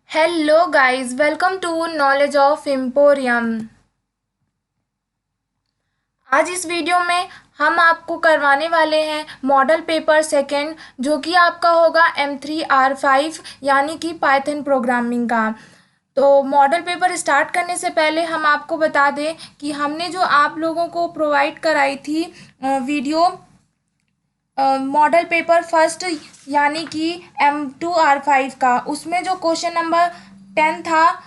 Hello guys, welcome to knowledge of Emporium. आज इस video में हम आपको करवाने वाले हैं मॉडल पेपर सेकंड, जो कि आपका होगा M3R5 यानी कि पाइथन प्रोग्रामिंग का। तो मॉडल पेपर स्टार्ट करने से पहले हम आपको बता दें कि हमने जो आप लोगों को प्रोवाइड कराई थी वीडियो मॉडल पेपर फर्स्ट यानी कि M2R5 का, उसमें जो क्वेश्चन नंबर 10 था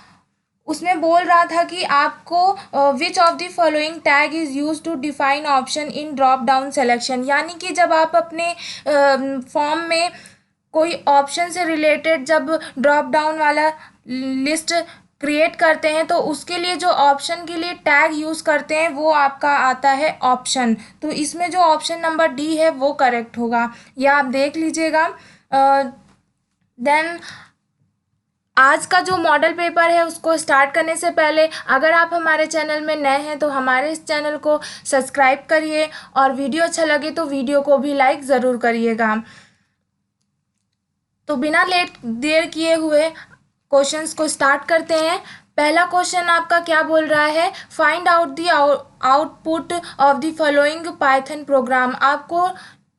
उसमें बोल रहा था कि आपको which of the following tag is use to define option in drop down selection, यानी कि जब आप अपने फॉर्म में कोई ऑप्शन से रिलेटेड जब ड्रॉप डाउन वाला लिस्ट क्रिएट करते हैं तो उसके लिए जो ऑप्शन के लिए टैग यूज़ करते हैं वो आपका आता है ऑप्शन। तो इसमें जो ऑप्शन नंबर डी है वो करेक्ट होगा, या आप देख लीजिएगा। देन आज का जो मॉडल पेपर है उसको स्टार्ट करने से पहले अगर आप हमारे चैनल में नए हैं तो हमारे इस चैनल को सब्सक्राइब करिए, और वीडियो अच्छा लगे तो वीडियो को भी लाइक ज़रूर करिएगा। तो बिना लेट देर किए हुए क्वेश्चंस को स्टार्ट करते हैं। पहला क्वेश्चन आपका क्या बोल रहा है, find out the output of the following Python programme. आपको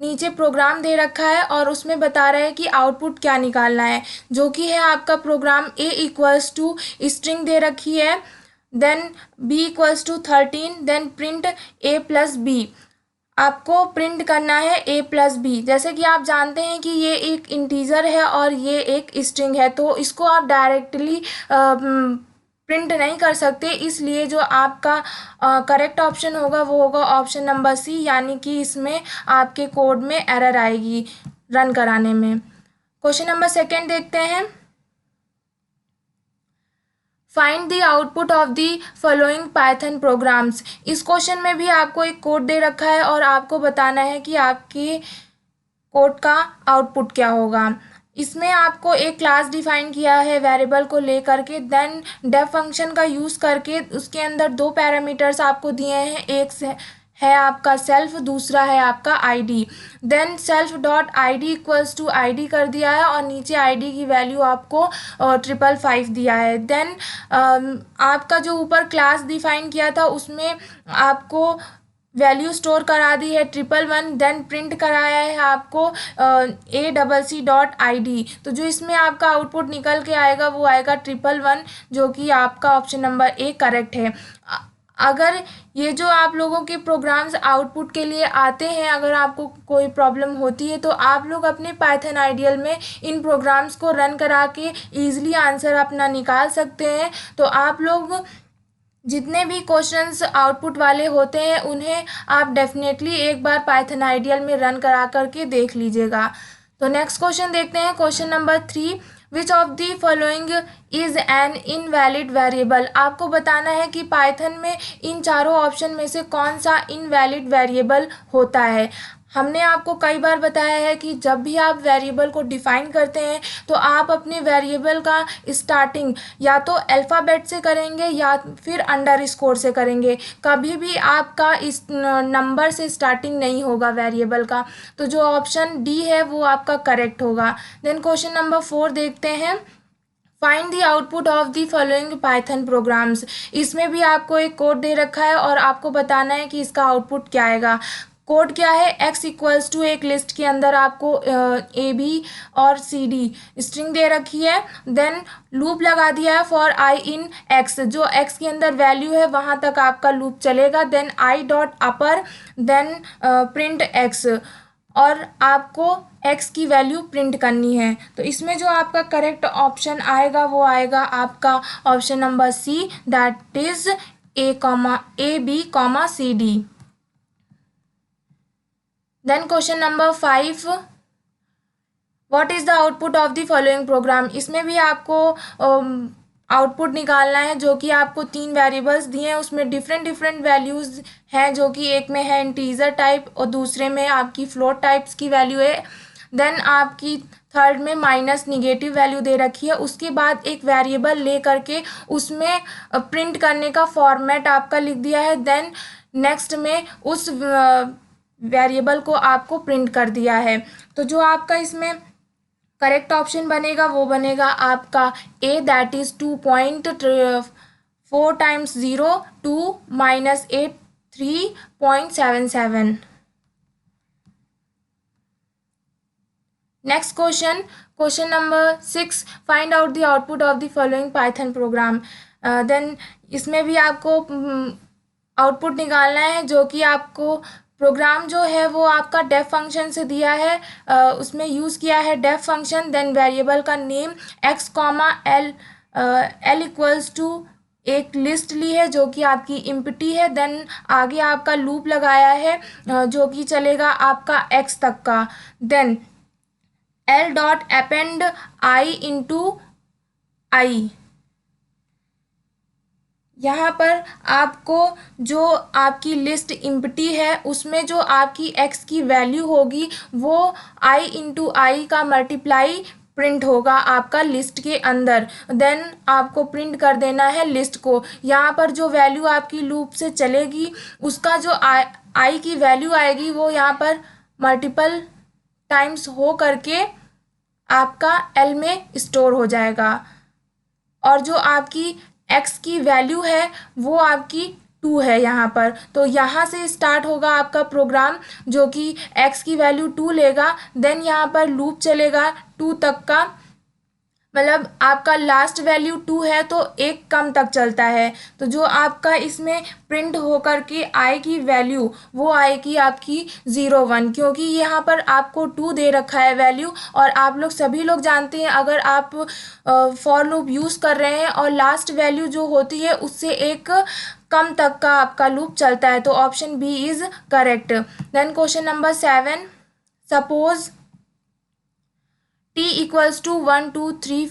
नीचे प्रोग्राम दे रखा है और उसमें बता रहा है कि आउटपुट क्या निकालना है, जो कि है आपका program A equals to string दे रखी है, then B equals to 13, then print A plus B. आपको प्रिंट करना है A+B। जैसे कि आप जानते हैं कि ये एक इंटीजर है और ये एक स्ट्रिंग है, तो इसको आप डायरेक्टली प्रिंट नहीं कर सकते, इसलिए जो आपका करेक्ट ऑप्शन होगा वो होगा ऑप्शन नंबर सी, यानी कि इसमें आपके कोड में एरर आएगी रन कराने में। क्वेश्चन नंबर सेकेंड देखते हैं, find the output of the following Python programs. इस क्वेश्चन में भी आपको एक कोड दे रखा है और आपको बताना है कि आपके कोड का आउटपुट क्या होगा। इसमें आपको एक क्लास डिफाइन किया है वेरिएबल को लेकर के, देन डेफ फंक्शन का यूज़ करके उसके अंदर दो पैरामीटर्स आपको दिए हैं, एक से है आपका सेल्फ, दूसरा है आपका ID. Then self dot ID equals to ID कर दिया है और नीचे आईडी की वैल्यू आपको 555 दिया है। देन आपका जो ऊपर क्लास डिफाइन किया था उसमें आपको वैल्यू स्टोर करा दी है 111, देन प्रिंट कराया है आपको ACC.ID। तो जो इसमें आपका आउटपुट निकल के आएगा वो आएगा 111, जो कि आपका ऑप्शन नंबर ए करेक्ट है। अगर ये जो आप लोगों के प्रोग्राम्स आउटपुट के लिए आते हैं, अगर आपको कोई प्रॉब्लम होती है तो आप लोग अपने पाइथन आइडियल में इन प्रोग्राम्स को रन करा के ईजिली आंसर अपना निकाल सकते हैं। तो आप लोग जितने भी क्वेश्चंस आउटपुट वाले होते हैं उन्हें आप डेफिनेटली एक बार पाइथन आइडियल में रन करा करके देख लीजिएगा। तो नेक्स्ट क्वेश्चन देखते हैं, question number 3, which of the following is an invalid variable. आपको बताना है कि पाइथन में इन चारों ऑप्शन में से कौन सा इनवैलिड वेरिएबल होता है। हमने आपको कई बार बताया है कि जब भी आप वेरिएबल को डिफाइन करते हैं तो आप अपने वेरिएबल का स्टार्टिंग या तो अल्फ़ाबेट से करेंगे या फिर अंडरस्कोर से करेंगे, कभी भी आपका इस नंबर से स्टार्टिंग नहीं होगा वेरिएबल का। तो जो ऑप्शन डी है वो आपका करेक्ट होगा। देन क्वेश्चन नंबर 4 देखते हैं, find the output of the following Python programs. इसमें भी आपको एक कोड दे रखा है और आपको बताना है कि इसका आउटपुट क्या आएगा। कोड क्या है, x इक्वल्स टू एक लिस्ट के अंदर आपको A B और CD स्ट्रिंग दे रखी है, देन लूप लगा दिया है फॉर i इन x, जो x के अंदर वैल्यू है वहाँ तक आपका लूप चलेगा, then i dot upper, then print x, और आपको x की वैल्यू प्रिंट करनी है। तो इसमें जो आपका करेक्ट ऑप्शन आएगा वो आएगा आपका option number C, that is A B, then question number 5, what is the output of the following program. इसमें भी आपको आउटपुट निकालना है, जो कि आपको 3 वेरिएबल्स दिए हैं, उसमें डिफरेंट डिफरेंट वैल्यूज़ हैं, जो कि एक में है इंटीजर टाइप और दूसरे में आपकी फ्लोट टाइप्स की वैल्यू है, देन आपकी थर्ड में माइनस निगेटिव वैल्यू दे रखी है। उसके बाद एक वेरिएबल ले करके उसमें प्रिंट करने का फॉर्मेट आपका लिख दिया है, देन नेक्स्ट में उस वेरिएबल को आपको प्रिंट कर दिया है। तो जो आपका इसमें करेक्ट ऑप्शन बनेगा वो बनेगा आपका A, that is 2.4 times 0 2 minus 8 3.77। Next question, question number 6, find out the output of the following Python program. Then इसमें भी आपको आउटपुट निकालना है, जो कि आपको प्रोग्राम जो है वो आपका डेफ फंक्शन से दिया है, उसमें यूज़ किया है डेफ फंक्शन। देन वेरिएबल का name x comma L, L equals to एक लिस्ट ली है जो कि आपकी इम्पटी है। देन आगे आपका लूप लगाया है जो कि चलेगा आपका एक्स तक का। देन एल डॉट अपेंड आई इंटू आई, यहाँ पर आपको जो आपकी लिस्ट इम्पटी है उसमें जो आपकी एक्स की वैल्यू होगी वो आई इंटू आई का मल्टीप्लाई प्रिंट होगा आपका लिस्ट के अंदर। देन आपको प्रिंट कर देना है लिस्ट को। यहाँ पर जो वैल्यू आपकी लूप से चलेगी उसका जो आई की वैल्यू आएगी वो यहाँ पर मल्टीपल टाइम्स हो करके आपका एल में स्टोर हो जाएगा। और जो आपकी एक्स की वैल्यू है वो आपकी 2 है यहाँ पर। तो यहाँ से स्टार्ट होगा आपका प्रोग्राम जो कि एक्स की वैल्यू 2 लेगा। देन यहाँ पर लूप चलेगा 2 तक का, मतलब आपका लास्ट वैल्यू 2 है तो एक कम तक चलता है। तो जो आपका इसमें प्रिंट होकर के आएगी वैल्यू वो आएगी आपकी 0 1, क्योंकि यहाँ पर आपको 2 दे रखा है वैल्यू। और आप लोग सभी लोग जानते हैं अगर आप फॉर लूप यूज़ कर रहे हैं और लास्ट वैल्यू जो होती है उससे एक कम तक का आपका लूप चलता है। तो option B is correct. Then question number 7, suppose t equals to 1 2 3,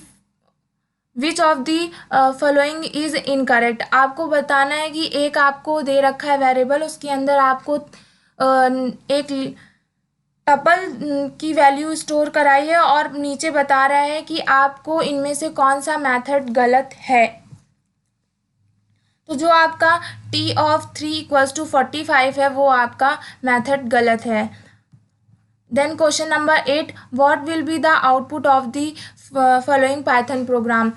which of the following is incorrect. आपको बताना है कि एक आपको दे रखा है वेरिएबल, उसके अंदर आपको एक टपल की वैल्यू स्टोर कराई है और नीचे बता रहा है कि आपको इनमें से कौन सा मेथड गलत है। तो जो आपका t ऑफ 3 इक्वल्स टू 45 है वो आपका मेथड गलत है। Then question number 8, what will be the output of the following Python program.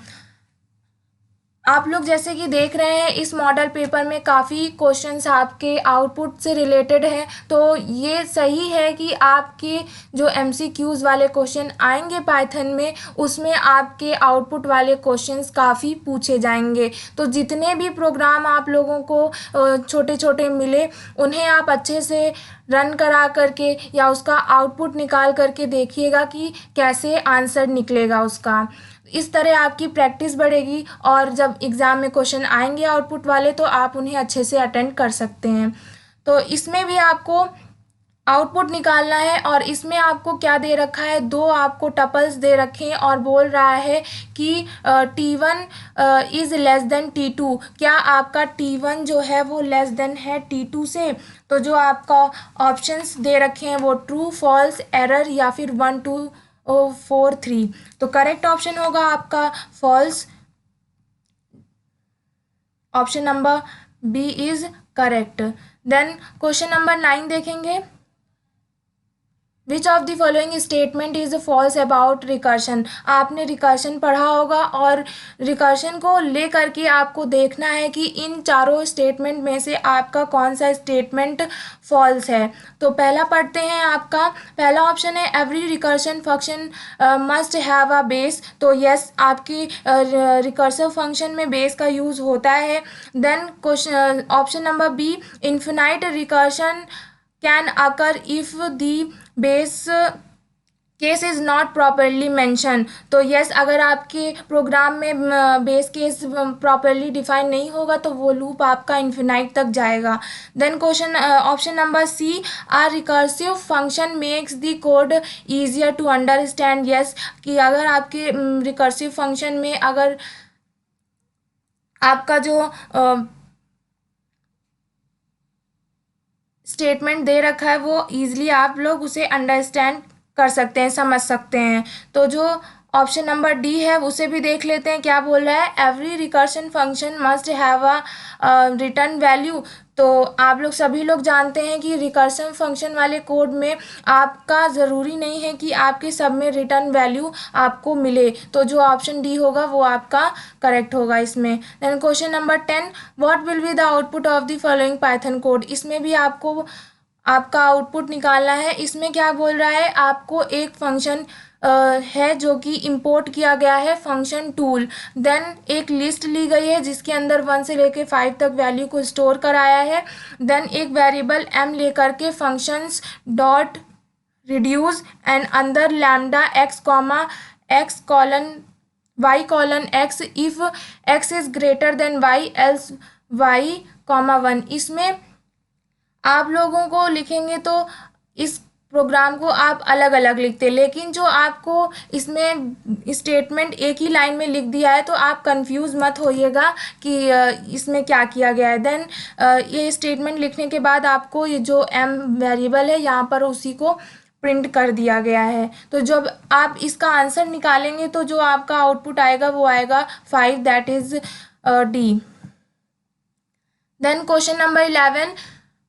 आप लोग जैसे कि देख रहे हैं इस मॉडल पेपर में काफ़ी क्वेश्चंस आपके आउटपुट से रिलेटेड हैं। तो ये सही है कि आपके जो एमसीक्यूज़ वाले क्वेश्चन आएंगे पाइथन में उसमें आपके आउटपुट वाले क्वेश्चंस काफ़ी पूछे जाएंगे। तो जितने भी प्रोग्राम आप लोगों को छोटे छोटे मिले उन्हें आप अच्छे से रन करा करके या उसका आउटपुट निकाल करके देखिएगा कि कैसे आंसर निकलेगा उसका। इस तरह आपकी प्रैक्टिस बढ़ेगी और जब एग्ज़ाम में क्वेश्चन आएंगे आउटपुट वाले तो आप उन्हें अच्छे से अटेंड कर सकते हैं। तो इसमें भी आपको आउटपुट निकालना है और इसमें आपको क्या दे रखा है, 2 आपको टपल्स दे रखे हैं और बोल रहा है कि T1 is less than T2। क्या आपका T1 जो है वो लेस देन है T2 से। तो जो आपका ऑप्शंस दे रखे हैं वो ट्रू, फॉल्स, एरर या फिर 1 2 4 3। तो करेक्ट ऑप्शन होगा आपका false, option number B is correct. Then question number 9 देखेंगे, which of the following statement is false about recursion. आपने रिकर्शन पढ़ा होगा और रिकर्शन को ले करके आपको देखना है कि इन चारों स्टेटमेंट में से आपका कौन सा स्टेटमेंट फॉल्स है। तो पहला पढ़ते हैं, आपका पहला ऑप्शन है every recursion function must have a base. तो यस, आपकी रिकर्सिव फंक्शन में बेस का यूज़ होता है। Then question option number B, infinite recursion can occur if the base case is not properly mention. तो यस, अगर आपके प्रोग्राम में बेस केस प्रॉपरली डिफाइन नहीं होगा तो वो लूप आपका इन्फिनाइट तक जाएगा। Then question option number C, a recursive function makes the code easier to understand. Yes, कि अगर आपके रिकर्सिव फंक्शन में अगर आपका जो स्टेटमेंट दे रखा है वो ईजिली आप लोग उसे अंडरस्टैंड कर सकते हैं, समझ सकते हैं। तो जो ऑप्शन नंबर डी है उसे भी देख लेते हैं क्या बोल रहा है। Every recursion function must have a return value. तो आप लोग सभी लोग जानते हैं कि रिकर्शन फंक्शन वाले कोड में आपका ज़रूरी नहीं है कि आपके सब में रिटर्न वैल्यू आपको मिले, तो जो ऑप्शन डी होगा वो आपका करेक्ट होगा इसमें। Then question number 10, what will be the output of the following Python code. इसमें भी आपको आपका आउटपुट निकालना है। इसमें क्या बोल रहा है, आपको एक फंक्शन है जो कि इंपोर्ट किया गया है फंक्शन टूल। देन एक लिस्ट ली गई है जिसके अंदर 1 से लेके 5 तक वैल्यू को स्टोर कराया है। देन एक वेरिएबल m लेकर के फंक्शंस डॉट रिड्यूस एंड अंदर lambda x comma x colon y colon x if x is greater than y else y comma 1। इसमें आप लोगों को लिखेंगे तो इस प्रोग्राम को आप अलग अलग लिखते, लेकिन जो आपको इसमें स्टेटमेंट एक ही लाइन में लिख दिया है तो आप कंफ्यूज मत होइएगा कि इसमें क्या किया गया है। देन ये स्टेटमेंट लिखने के बाद आपको ये जो m वेरिएबल है यहाँ पर उसी को प्रिंट कर दिया गया है। तो जब आप इसका आंसर निकालेंगे तो जो आपका आउटपुट आएगा वो आएगा 5, that is D. Then question number 11,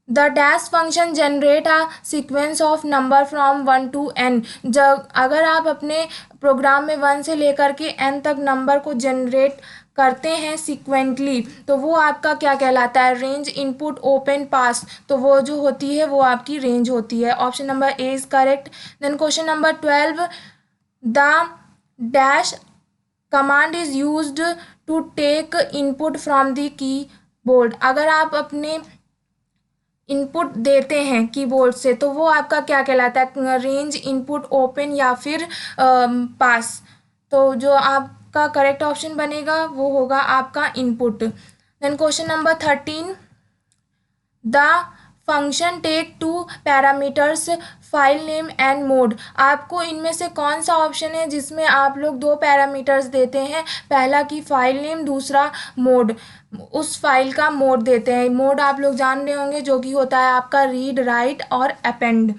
the dash function generate a sequence of number from 1 to n। जब अगर आप अपने प्रोग्राम में 1 से लेकर के n तक नंबर को जनरेट करते हैं सिक्वेंटली तो वो आपका क्या कहलाता है, रेंज इनपुट ओपन पास। तो वो जो होती है वो आपकी रेंज होती है। Option number A is correct. Then question number 12, the dash command is used to take input from the keyboard. अगर आप अपने इनपुट देते हैं कीबोर्ड से तो वो आपका क्या कहलाता है, रेंज इनपुट ओपन या फिर पास। तो जो आपका करेक्ट ऑप्शन बनेगा वो होगा आपका input. Then question number 13, the function take 2 parameters file name and mode. आपको इनमें से कौन सा ऑप्शन है जिसमें आप लोग 2 पैरामीटर्स देते हैं, पहला की फाइल नेम, दूसरा मोड, उस फाइल का मोड देते हैं। मोड आप लोग जान रहे होंगे जो कि होता है आपका रीड, राइट और अपेंड,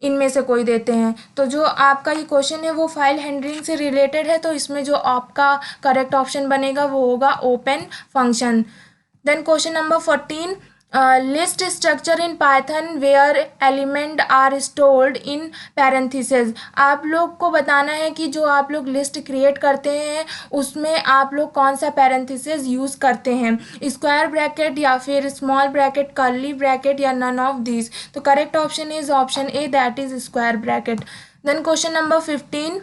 इनमें से कोई देते हैं। तो जो आपका ये क्वेश्चन है वो फाइल हैंडलिंग से रिलेटेड है, तो इसमें जो आपका करेक्ट ऑप्शन बनेगा वो होगा open function. Then question number 14, list structure in Python where element are stored in parenthesis. आप लोग को बताना है कि जो आप लोग लिस्ट क्रिएट करते हैं उसमें आप लोग कौन सा पैरेंथेसिस यूज़ करते हैं, स्क्वायर ब्रैकेट या फिर स्मॉल ब्रैकेट, कर्ली ब्रैकेट या नन ऑफ दिस। तो correct option is option A, that is square bracket. Then question number 15,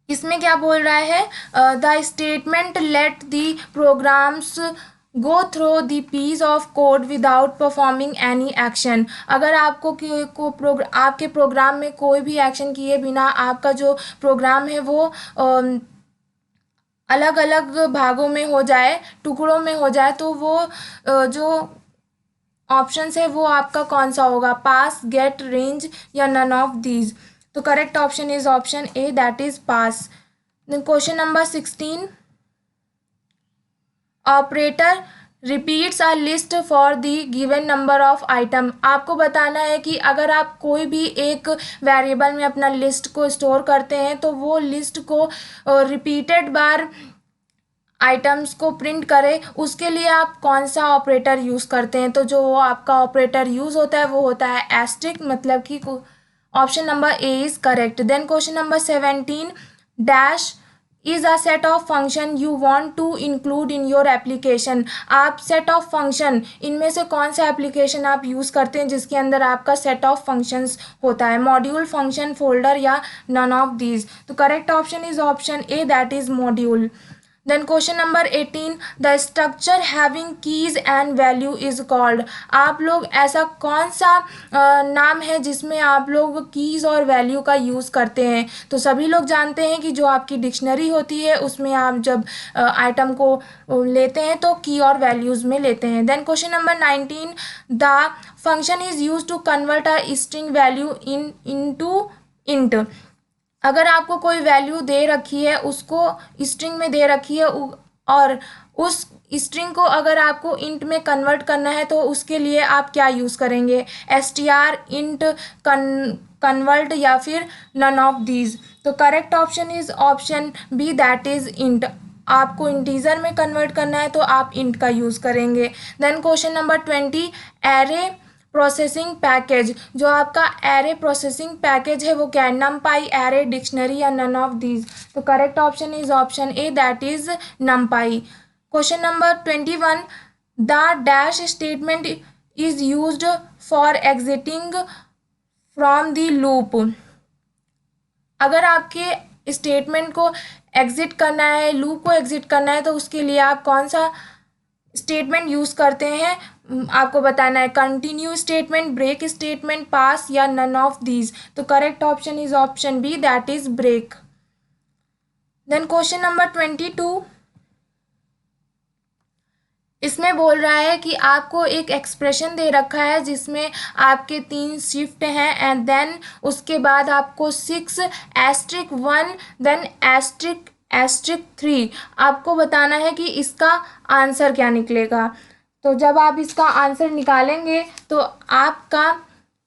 इसमें क्या बोल रहा है, the statement let the programs go through the piece of code without performing any action. अगर आपको आपके प्रोग्राम में कोई भी एक्शन किए बिना आपका जो प्रोग्राम है वो अलग अलग भागों में हो जाए, टुकड़ों में हो जाए, तो वो जो ऑप्शन है वो आपका कौन सा होगा, पास, गेट, रेंज या नन ऑफ दीज। तो correct option is option A, that is pass. Question number 16, operator repeats a list for the given number of item. आपको बताना है कि अगर आप कोई भी एक वेरिएबल में अपना लिस्ट को स्टोर करते हैं तो वो लिस्ट को रिपीटेड बार आइटम्स को प्रिंट करे, उसके लिए आप कौन सा ऑपरेटर यूज़ करते हैं। तो जो वो आपका ऑपरेटर यूज़ होता है वो होता है एस्ट्रिक, मतलब कि option number A is correct. Then question number 17, dash is a set of function you want to include in your application. आप सेट ऑफ फंक्शन, इनमें से कौन सा एप्लीकेशन आप यूज़ करते हैं जिसके अंदर आपका सेट ऑफ फंक्शंस होता है, मॉड्यूल, फंक्शन, फोल्डर या नन ऑफ दीज। तो correct option is option A, that is module. Then question number 18, the structure having keys and value is called. आप लोग ऐसा कौन सा नाम है जिसमें आप लोग कीज और वैल्यू का यूज़ करते हैं। तो सभी लोग जानते हैं कि जो आपकी डिक्शनरी होती है उसमें आप जब आइटम को लेते हैं तो की और वैल्यूज़ में लेते हैं। Then question number 19, the function is use to convert a string value into int. अगर आपको कोई वैल्यू दे रखी है, उसको स्ट्रिंग में दे रखी है और उस स्ट्रिंग को अगर आपको इंट में कन्वर्ट करना है तो उसके लिए आप क्या यूज़ करेंगे, str, इंट, कन्वर्ट या फिर नन ऑफ दीज। तो correct option is option B, that is int. आपको इंटीजर में कन्वर्ट करना है तो आप इंट का यूज़ करेंगे। Then question number 20, array processing package. जो आपका एरे प्रोसेसिंग पैकेज है वो क्या है, नमपाई, एरे, डिक्शनरी या नन ऑफ दीज। तो correct option is option A, that is NumPy. Question number 21, the dash statement is used for exiting from the loop. अगर आपके स्टेटमेंट को एग्जिट करना है, लूप को एग्जिट करना है, तो उसके लिए आप कौन सा स्टेटमेंट यूज़ करते हैं आपको बताना है, continue statement, break statement, pass या नन ऑफ दीज। तो correct option is option B, that is break. Then question number 22, इसमें बोल रहा है कि आपको एक एक्सप्रेशन दे रखा है जिसमें आपके 3 शिफ्ट हैं एंड देन उसके बाद आपको 6*1 देन *3 आपको बताना है कि इसका आंसर क्या निकलेगा। तो जब आप इसका आंसर निकालेंगे तो आपका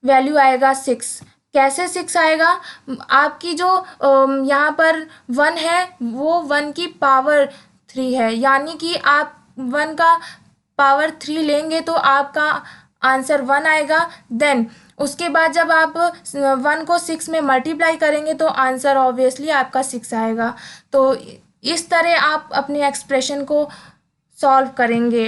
वैल्यू आएगा 6। कैसे 6 आएगा, आपकी जो यहाँ पर 1 है वो 1 की पावर 3 है, यानी कि आप 1 का पावर 3 लेंगे तो आपका आंसर 1 आएगा। देन उसके बाद जब आप 1 को 6 में मल्टीप्लाई करेंगे तो आंसर ऑब्वियसली आपका 6 आएगा। तो इस तरह आप अपने एक्सप्रेशन को सॉल्व करेंगे।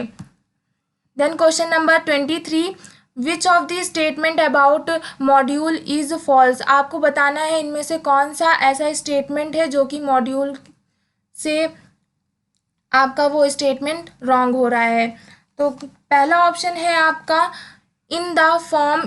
Then question number 23, which of the statement about module is false. आपको बताना है इनमें से कौन सा ऐसा स्टेटमेंट है जो कि मॉड्यूल से आपका वो स्टेटमेंट रॉन्ग हो रहा है। तो पहला ऑप्शन है आपका, in the form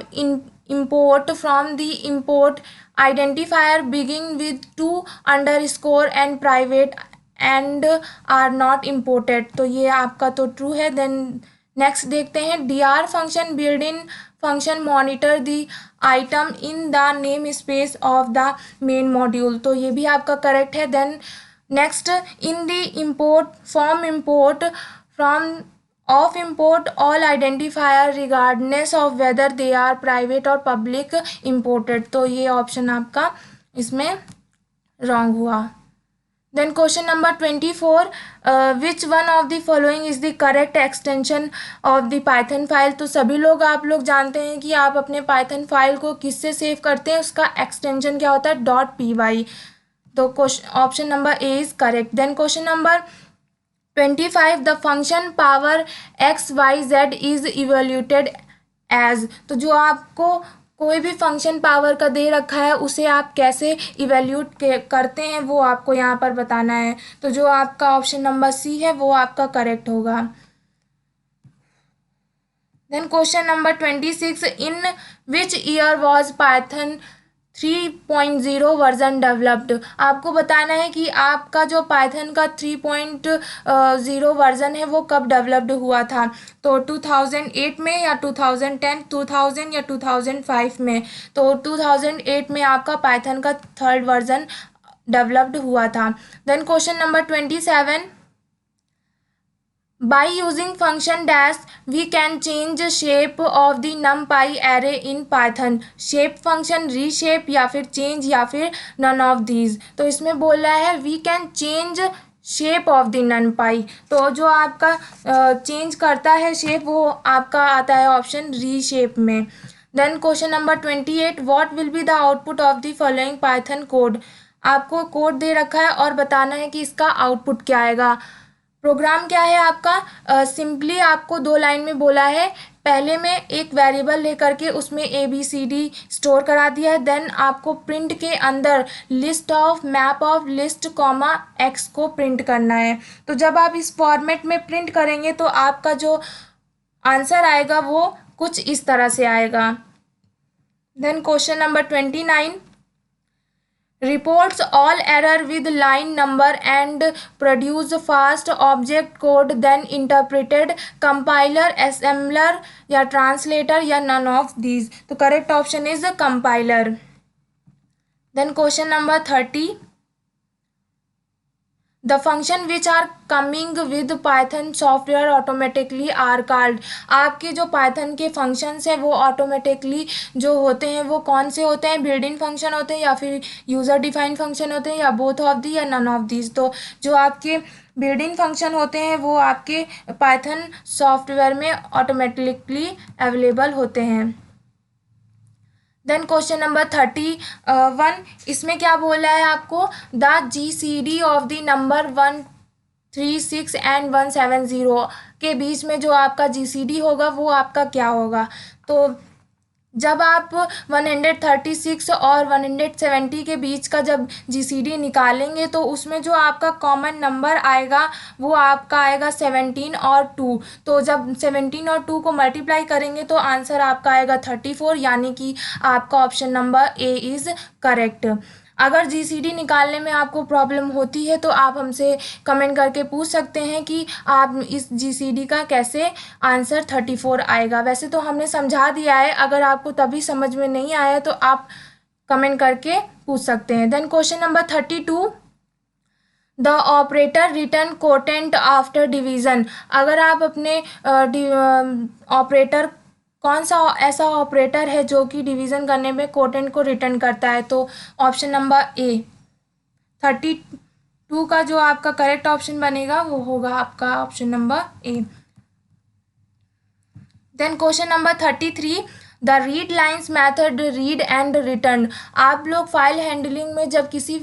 import from the import identifier begin with 2 and private and are not imported. तो ये आपका तो ट्रू है। देन नेक्स्ट देखते हैं, dr function build in function monitor the item in the name space of the main module. तो ये भी आपका करेक्ट है। Then next, in the import from import all identifier regardless of whether they are private or public imported। तो ये option आपका इसमें wrong हुआ। Then question number 24, which one of the following is the correct extension of the Python file. तो सभी लोग आप लोग जानते हैं कि आप अपने पाइथन फाइल को किससे सेव करते हैं, उसका एक्सटेंशन क्या होता है, .py। तो option number A is correct. Then question number 25, the function power XYZ is evaluated as. तो जो आपको कोई भी फंक्शन पावर का दे रखा है उसे आप कैसे इवेल्यूट करते हैं वो आपको यहाँ पर बताना है। तो जो आपका ऑप्शन नंबर सी है वो आपका करेक्ट होगा। Then question number 26, in which year was Python 3.0 version developed. आपको बताना है कि आपका जो पाइथन का 3.0 वर्जन है वो कब डेवलप्ड हुआ था। तो 2008 में या 2010, 2000 या 2005 में। तो 2008 में आपका पाइथन का 3rd वर्जन डेवलप्ड हुआ था। Then question number 27, by using function dash we can change shape of the numpy array in python। shape function reshape या फिर change या फिर none of these। तो इसमें बोल रहा है we can change shape of the numpy। तो जो आपका चेंज करता है शेप वो आपका आता है ऑप्शन reshape में। Then question number 28, what will be the output of the following python code। आपको कोड दे रखा है और बताना है कि इसका आउटपुट क्या आएगा। प्रोग्राम क्या है आपका, सिंपली आपको 2 लाइन में बोला है। पहले में एक वेरिएबल लेकर के उसमें ABCD स्टोर करा दिया है। देन आपको प्रिंट के अंदर list of map of list comma x को प्रिंट करना है। तो जब आप इस फॉर्मेट में प्रिंट करेंगे तो आपका जो आंसर आएगा वो कुछ इस तरह से आएगा। Then question number 29, reports all error with line number and produce fast object code then interpreted compiler, assembler या translator या none of these। तो correct option is compiler। then question number 30, the function which are coming with Python software automatically are called. आपके जो Python के functions हैं वो automatically जो होते हैं वो कौन से होते हैं, बिल्ट इन फंक्शन होते हैं या फिर यूज़र डिफाइंड फंक्शन होते हैं या बोथ ऑफ दी या नन ऑफ दीज। तो जो आपके बिल्ट इन फंक्शन होते हैं वो आपके पाइथन सॉफ्टवेयर में ऑटोमेटिकली अवेलेबल होते हैं। देन क्वेश्चन नंबर 31, इसमें क्या बोला है आपको, the GCD of the number 136 and 170 के बीच में जो आपका GCD होगा वो आपका क्या होगा। तो जब आप 136 और 170 के बीच का जब GCD निकालेंगे तो उसमें जो आपका कॉमन नंबर आएगा वो आपका आएगा 17 और 2। तो जब 17 और 2 को मल्टीप्लाई करेंगे तो आंसर आपका आएगा 34, यानी कि आपका option number A is correct. अगर GCD निकालने में आपको प्रॉब्लम होती है तो आप हमसे कमेंट करके पूछ सकते हैं कि आप इस GCD का कैसे आंसर 34 आएगा। वैसे तो हमने समझा दिया है, अगर आपको तभी समझ में नहीं आया तो आप कमेंट करके पूछ सकते हैं। Then question number 32, the operator return quotient after division. अगर आप अपने ऑपरेटर कौन सा ऐसा ऑपरेटर है जो कि डिवीज़न करने में कोटेंट को रिटर्न करता है, तो ऑप्शन नंबर ए 32 का जो आपका करेक्ट ऑप्शन बनेगा वो होगा आपका option number A. Then question number 33, the read lines method read and return. आप लोग फाइल हैंडलिंग में जब किसी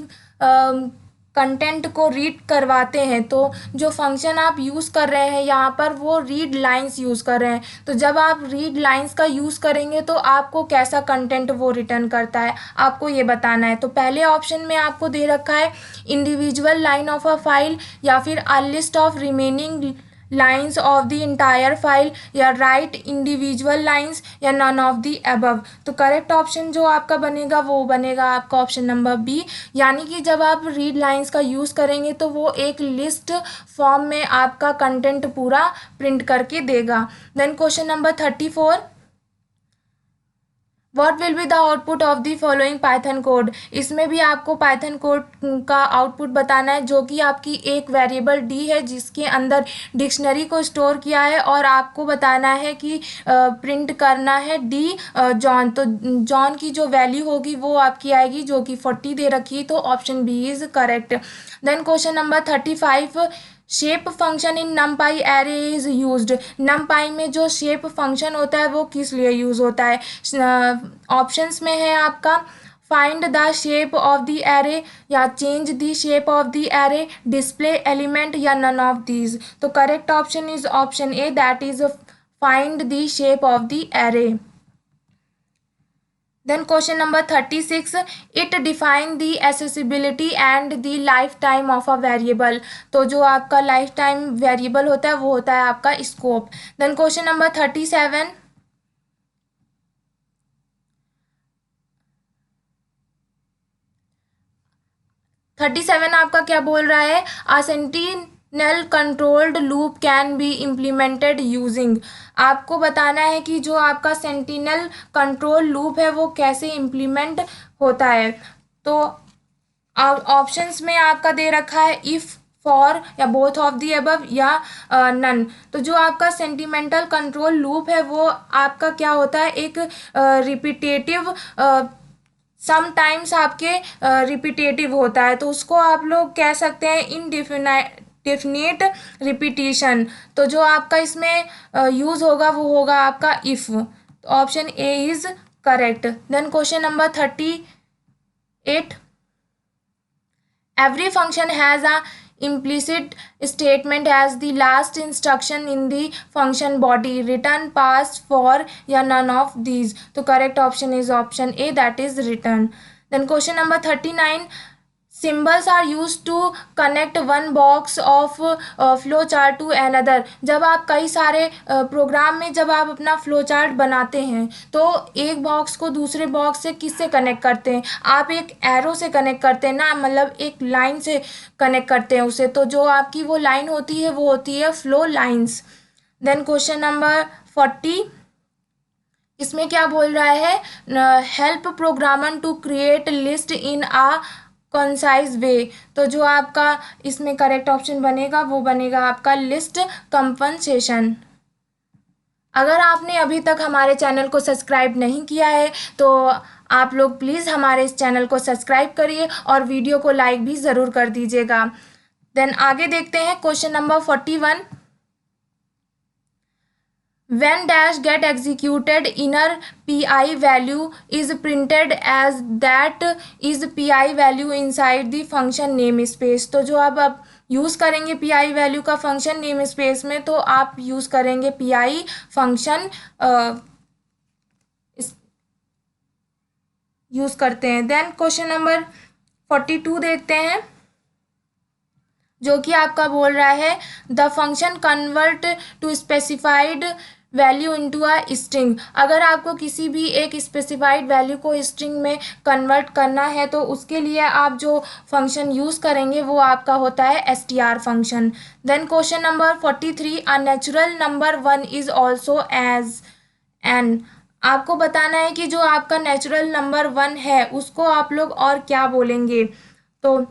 कंटेंट को रीड करवाते हैं तो जो फंक्शन आप यूज़ कर रहे हैं यहाँ पर वो रीड लाइंस यूज़ कर रहे हैं। तो जब आप रीड लाइंस का यूज़ करेंगे तो आपको कैसा कंटेंट वो रिटर्न करता है आपको ये बताना है। तो पहले ऑप्शन में आपको दे रखा है individual line of a file, या फिर अ list of remaining lines of the entire file, या राइट इंडिविजुअल लाइन्स, या नन ऑफ द अबव। तो करेक्ट ऑप्शन जो आपका बनेगा वो बनेगा आपका ऑप्शन नंबर बी, यानी कि जब आप रीड लाइन्स का यूज़ करेंगे तो वो एक लिस्ट फॉर्म में आपका कंटेंट पूरा प्रिंट करके देगा। Then question number 34, what will be the output of the following Python code. इसमें भी आपको पाइथन कोड का आउटपुट बताना है जो कि आपकी एक वेरिएबल डी है जिसके अंदर डिक्शनरी को स्टोर किया है, और आपको बताना है कि प्रिंट करना है डी जॉन। तो जॉन की जो वैल्यू होगी वो आपकी आएगी जो कि 40 दे रखी है, तो option B is correct. Then question number 35, shape function in NumPy array is used. NumPy में जो शेप फंक्शन होता है वो किस लिए यूज़ होता है। ऑप्शंस में है आपका find the shape of the array, या change the shape of the array, display element, या नन ऑफ दीज। तो correct option is option A, that is find the shape of the array. Then question number 36, it define the accessibility and the lifetime of a variable। तो जो आपका life time variable होता है वो होता है आपका स्कोप। देन क्वेश्चन नंबर 37, आपका क्या बोल रहा है, a sentinel controlled loop can be implemented using। आपको बताना है कि जो आपका सेंटिनल कंट्रोल लूप है वो कैसे इम्प्लीमेंट होता है। तो ऑप्शंस में आपका दे रखा है इफ़, फॉर, या बोथ ऑफ दी अबव, या नन। तो जो आपका सेंटिमेंटल कंट्रोल लूप है वो आपका क्या होता है, एक रिपीटेटिव समटाइम्स आपके रिपीटेटिव होता है, तो उसको आप लोग कह सकते हैं इनडेफिनेट रिपीटिशन। तो जो आपका इसमें यूज़ होगा वो होगा आपका इफ़। तो option A is correct. Then question number 38, every function has a implicit statement as the last instruction in the function body, return, pass, for, या none of these। तो correct option is option A, that is return। Then question number 39, symbols are used to connect one box of flow chart to another। जब आप कई सारे programme में जब आप अपना फ्लो चार्ट बनाते हैं तो एक बॉक्स को दूसरे बॉक्स से किससे कनेक्ट करते हैं, आप एक एरो से कनेक्ट करते हैं ना, मतलब एक लाइन से कनेक्ट करते हैं उसे। तो जो आपकी वो लाइन होती है वो होती है flow lines. Then question number 40, इसमें क्या बोल रहा है, help programmer to create list in a concise way. तो जो आपका इसमें करेक्ट ऑप्शन बनेगा वो बनेगा आपका लिस्ट कंपनसेशन। अगर आपने अभी तक हमारे चैनल को सब्सक्राइब नहीं किया है तो आप लोग प्लीज़ हमारे इस चैनल को सब्सक्राइब करिए और वीडियो को लाइक भी ज़रूर कर दीजिएगा। देन आगे देखते हैं question number 41। When dash get executed, inner pi value is printed as that is pi value inside the function namespace। तो जो आप यूज़ करेंगे pi वैल्यू का फंक्शन नेम स्पेस में, तो आप यूज़ करेंगे pi फंक्शन यूज़ करते हैं। देन क्वेश्चन नंबर 42 देखते हैं, जो कि आपका बोल रहा है the function convert to specified value into a string. अगर आपको किसी भी एक स्पेसिफाइड वैल्यू को स्ट्रिंग में कन्वर्ट करना है तो उसके लिए आप जो फंक्शन यूज़ करेंगे वो आपका होता है str function. Then question number 43, a natural number 1 is also as N. आपको बताना है कि जो आपका नेचुरल नंबर 1 है उसको आप लोग और क्या बोलेंगे। तो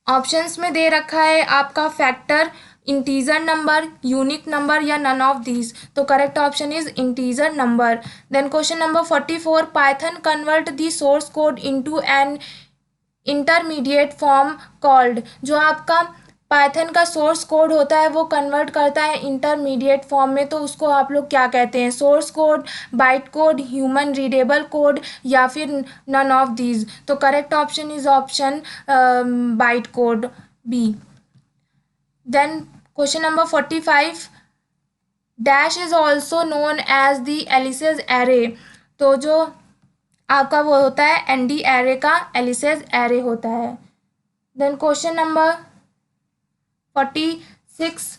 ऑप्शंस में दे रखा है आपका factor, integer number, unique number या नन ऑफ दीज। तो correct option is integer number. Then question number 44, Python convert the source code into an intermediate form called. जो आपका पाइथन का सोर्स कोड होता है वो कन्वर्ट करता है इंटरमीडिएट फॉर्म में, तो उसको आप लोग क्या कहते हैं? Source code, byte code, human readable code या फिर नन ऑफ दीज। तो correct option is option byte code B. Then question number 45, dash is also known as the aliases array. तो जो आपका वो होता है एनडी एरे का एलिसेस एरे होता है। देन क्वेश्चन नंबर 46,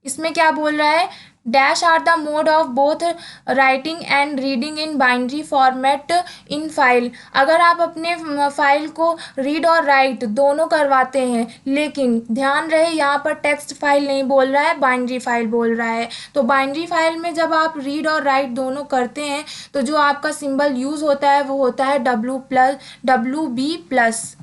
इसमें क्या बोल रहा है? Dash are the mode of both writing and reading in binary format in file. अगर आप अपने फाइल को रीड और राइट दोनों करवाते हैं, लेकिन ध्यान रहे यहाँ पर टेक्स्ट फाइल नहीं बोल रहा है, बाइनरी फाइल बोल रहा है। तो बाइनरी फाइल में जब आप रीड और राइट दोनों करते हैं तो जो आपका सिंबल यूज़ होता है वो होता है WB+।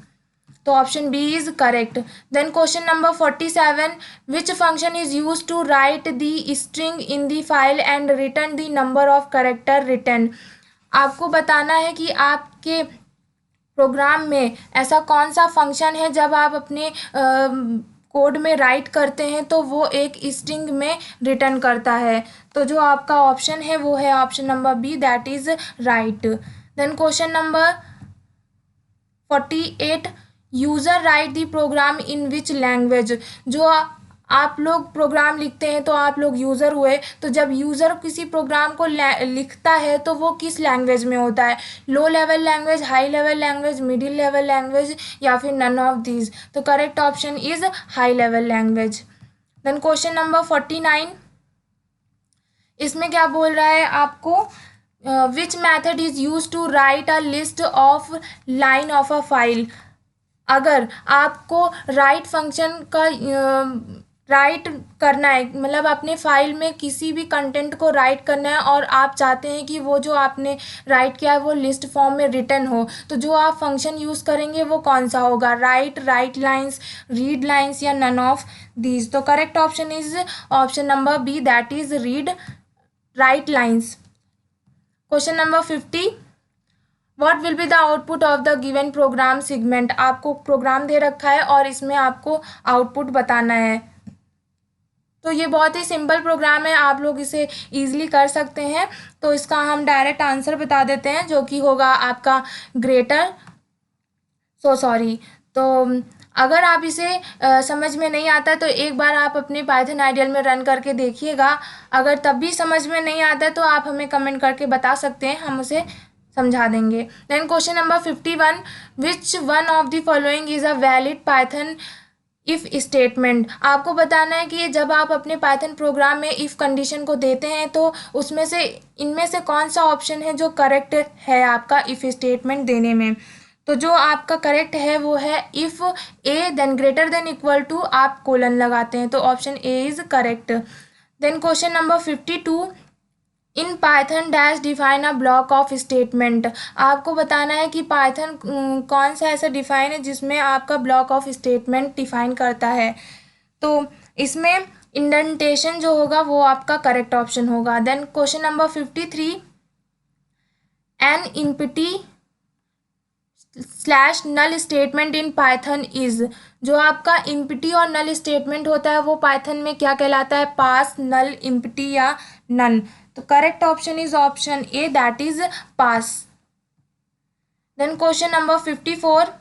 तो option B is correct. Then question number 47, which function is use to write the string in the file and return the number of character return. आपको बताना है कि आपके प्रोग्राम में ऐसा कौन सा फंक्शन है जब आप अपने कोड में राइट करते हैं तो वो एक स्ट्रिंग में रिटर्न करता है। तो जो आपका ऑप्शन है वो है option number B, that is right. Then question number 48, user write the program in which language. जो आप लोग प्रोग्राम लिखते हैं तो आप लोग यूज़र हुए, तो जब यूज़र किसी प्रोग्राम को लिखता है तो वो किस लैंग्वेज में होता है? Low level language, high level language, middle level language या फिर नन ऑफ दीज। तो correct option is high level language. Then question number 49, इसमें क्या बोल रहा है आपको? Which method is use to write a list of line of a file. अगर आपको राइट फंक्शन का राइट करना है, मतलब अपने फाइल में किसी भी कंटेंट को राइट करना है और आप चाहते हैं कि वो जो आपने राइट किया है वो लिस्ट फॉर्म में रिटर्न हो, तो जो आप फंक्शन यूज़ करेंगे वो कौन सा होगा? राइट लाइंस, रीड लाइंस या नन ऑफ दीज। तो correct option is option number B, that is read write lines. Question number 50, what will be the output of the given program segment. आपको program दे रखा है और इसमें आपको output बताना है। तो ये बहुत ही सिंपल प्रोग्राम है, आप लोग इसे ईजिली कर सकते हैं। तो इसका हम डायरेक्ट आंसर बता देते हैं, जो कि होगा आपका ग्रेटर सॉरी। तो अगर आप इसे समझ में नहीं आता है तो एक बार आप अपने पाइथन आइडियल में रन करके देखिएगा। अगर तब भी समझ में नहीं आता है तो आप हमें कमेंट करके बता सकते हैं, हम उसे समझा देंगे। Then question number 51, which one of the following is a valid Python if statement. आपको बताना है कि जब आप अपने पाइथन प्रोग्राम में इफ़ कंडीशन को देते हैं तो उसमें से इनमें से कौन सा ऑप्शन है जो करेक्ट है आपका इफ़ स्टेटमेंट देने में। तो जो आपका करेक्ट है वो है if A then greater than equal to आप कोलन लगाते हैं, तो option A is correct. Then question number 52, in Python dash define a block of statement. आपको बताना है कि पाइथन कौन सा ऐसा डिफाइन है जिसमें आपका ब्लॉक ऑफ स्टेटमेंट डिफाइन करता है। तो इसमें इंडेंटेशन जो होगा वो आपका करेक्ट ऑप्शन होगा। Then question number 53, an empty slash null statement in Python is. जो आपका इम्पिटी और नल स्टेटमेंट होता है वो पाइथन में क्या कहलाता है, पास, नल, इम्पिटी या नन। तो correct option is option A, that is pass. Then question number 54,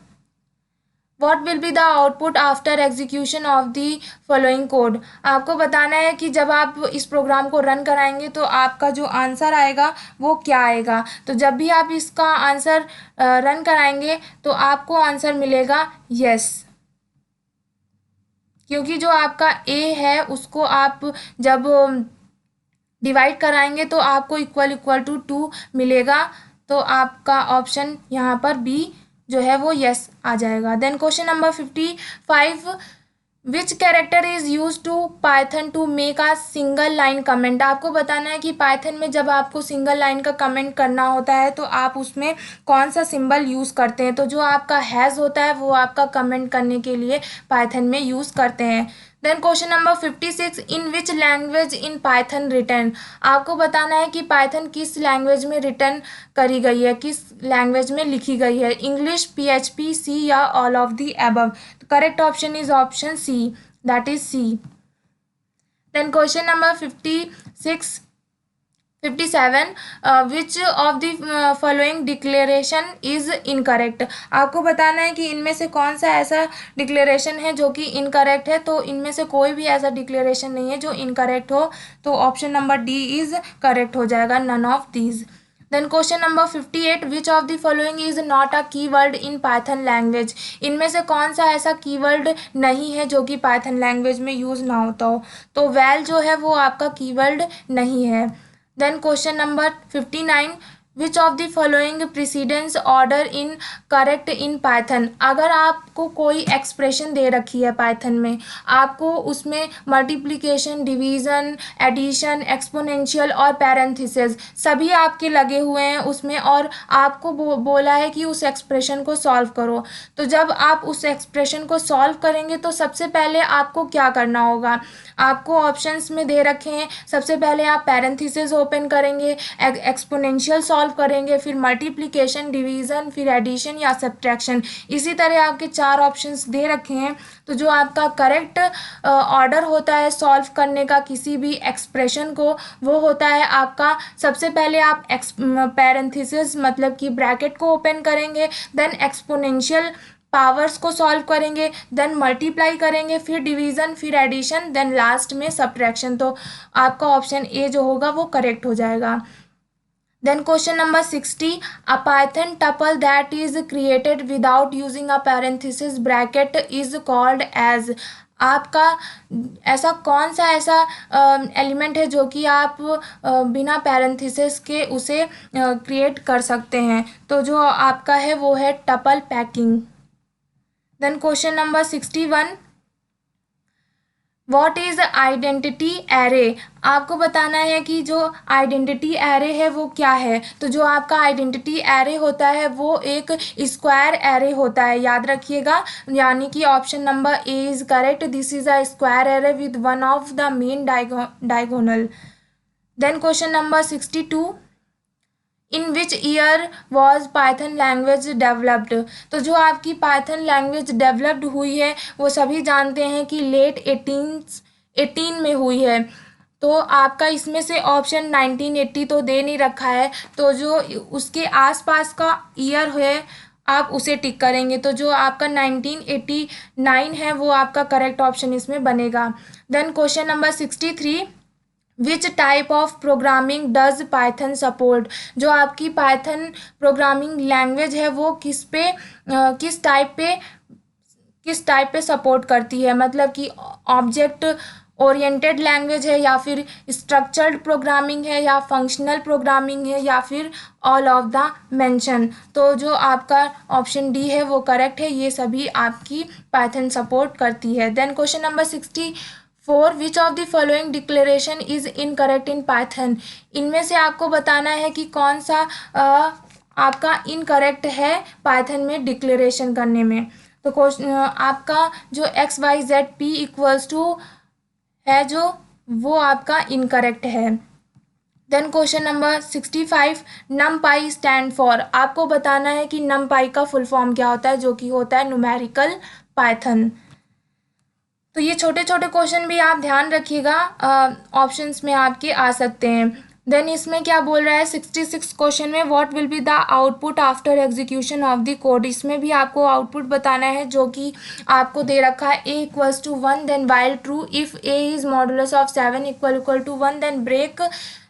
what will be the output after execution of the following code. आपको बताना है कि जब आप इस प्रोग्राम को रन कराएंगे तो आपका जो आंसर आएगा वो क्या आएगा। तो जब भी आप इसका आंसर रन कराएंगे तो आपको आंसर मिलेगा यस, क्योंकि जो आपका ए है उसको आप जब डिवाइड कराएंगे तो आपको इक्वल इक्वल टू 2 मिलेगा। तो आपका ऑप्शन यहाँ पर बी जो है वो यस आ जाएगा। Then question number 55, which character is use to Python to make a single line comment. आपको बताना है कि पाइथन में जब आपको सिंगल लाइन का कमेंट करना होता है तो आप उसमें कौन सा सिंबल यूज़ करते हैं। तो जो आपका हैज़ होता है वो आपका कमेंट करने के लिए पाइथन में यूज़ करते हैं। Then question number 56, in which language in Python return. आपको बताना है कि पाइथन किस लैंग्वेज में रिटर्न करी गई है, किस लैंग्वेज में लिखी गई है, इंग्लिश, पीएचपी, सी या ऑल ऑफ दी अबव। तो correct option is option C, that is C. Then question number 57, which of the following declaration is incorrect. आपको बताना है कि इनमें से कौन सा ऐसा डिक्लेरेशन है जो कि इनकरेक्ट है। तो इनमें से कोई भी ऐसा डिक्लेरेशन नहीं है जो इनकरेक्ट हो, तो option number D is correct हो जाएगा, none of these. Then question number 58, which of the following is not a keyword in Python language. इनमें से कौन सा ऐसा कीवर्ड नहीं है जो कि पाइथन लैंग्वेज में यूज़ ना होता हो। तो वैल जो है वो आपका कीवर्ड नहीं है। Then question number 59, which of the following precedence order in correct in Python. अगर आपको कोई एक्सप्रेशन दे रखी है पाइथन में, आपको उसमें मल्टीप्लिकेशन, डिवीज़न, एडिशन, एक्सपोनेंशियल और पैरेंथेसिस सभी आपके लगे हुए हैं उसमें, और आपको बोला है कि उस एक्सप्रेशन को सॉल्व करो। तो जब आप उस एक्सप्रेशन को सॉल्व करेंगे तो सबसे पहले आपको क्या करना होगा। आपको ऑप्शंस में दे रखे हैं, सबसे पहले आप पैरेंथेसिस ओपन करेंगे, एक्सपोनेंशियल सॉल्व करेंगे, फिर मल्टीप्लिकेशन, डिवीज़न, फिर एडिशन या सब्ट्रैक्शन। इसी तरह आपके 4 ऑप्शंस दे रखे हैं। तो जो आपका करेक्ट ऑर्डर होता है सॉल्व करने का किसी भी एक्सप्रेशन को, वो होता है आपका सबसे पहले आप पैरेंथेसिस मतलब कि ब्रैकेट को ओपन करेंगे, देन एक्सपोनेंशियल पावर्स को सॉल्व करेंगे, देन मल्टीप्लाई करेंगे, फिर डिवीज़न, फिर एडिशन, देन लास्ट में सब्ट्रैक्शन। तो आपका ऑप्शन ए जो होगा वो करेक्ट हो जाएगा। Then question number 60, a Python tuple that is created without using a parenthesis bracket is called as. आपका ऐसा कौन सा ऐसा एलिमेंट है जो कि आप बिना पैरेंथेसिस के उसे क्रिएट कर सकते हैं। तो जो आपका है वो है tuple packing. Then question number 61, what is identity array. आपको बताना है कि जो आइडेंटिटी एरे है वो क्या है। तो जो आपका आइडेंटिटी एरे होता है वो एक स्क्वायर एरे होता है, याद रखिएगा, यानी कि option number A is correct, this is a square array with one of the main diagonal. Then question number 62, in which year was Python language developed. तो जो आपकी पाइथन लैंग्वेज डेवलप्ड हुई है वो सभी जानते हैं कि लेट 18 में हुई है। तो आपका इसमें से ऑप्शन 1980 तो दे नहीं रखा है, तो जो उसके आसपास का ईयर है आप उसे टिक करेंगे। तो जो आपका 1989 है वो आपका करेक्ट ऑप्शन इसमें बनेगा। Then question number 63, which type of programming does Python support. जो आपकी पाइथन प्रोग्रामिंग लैंग्वेज है वो किस टाइप पे सपोर्ट करती है, मतलब कि ऑब्जेक्ट ओरिएंटेड लैंग्वेज है, या फिर स्ट्रक्चर्ड प्रोग्रामिंग है, या फंक्शनल प्रोग्रामिंग है, या फिर ऑल ऑफ द मेंशन। तो जो आपका ऑप्शन डी है वो करेक्ट है, ये सभी आपकी पाइथन सपोर्ट करती है। Then question number 4 which of the following declaration is incorrect in Python. इनमें से आपको बताना है कि कौन सा आपका इनकरेक्ट है पाइथन में डिक्लेरेशन करने में। तो क्वेश्चन आपका जो XYZ P=, है जो वो आपका इनकरेक्ट है। Then question number 65, NumPy stand for. आपको बताना है कि NumPy का फुल फॉर्म क्या होता है, जो कि होता है न्यूमेरिकल पाइथन। तो ये छोटे छोटे क्वेश्चन भी आप ध्यान रखिएगा, ऑप्शंस में आपके आ सकते हैं। देन इसमें क्या बोल रहा है 66 क्वेश्चन में, what will be the output after execution of the code. इसमें भी आपको आउटपुट बताना है, जो कि आपको दे रखा है A=1, then while true if A is modulus of 7 = 1, then break,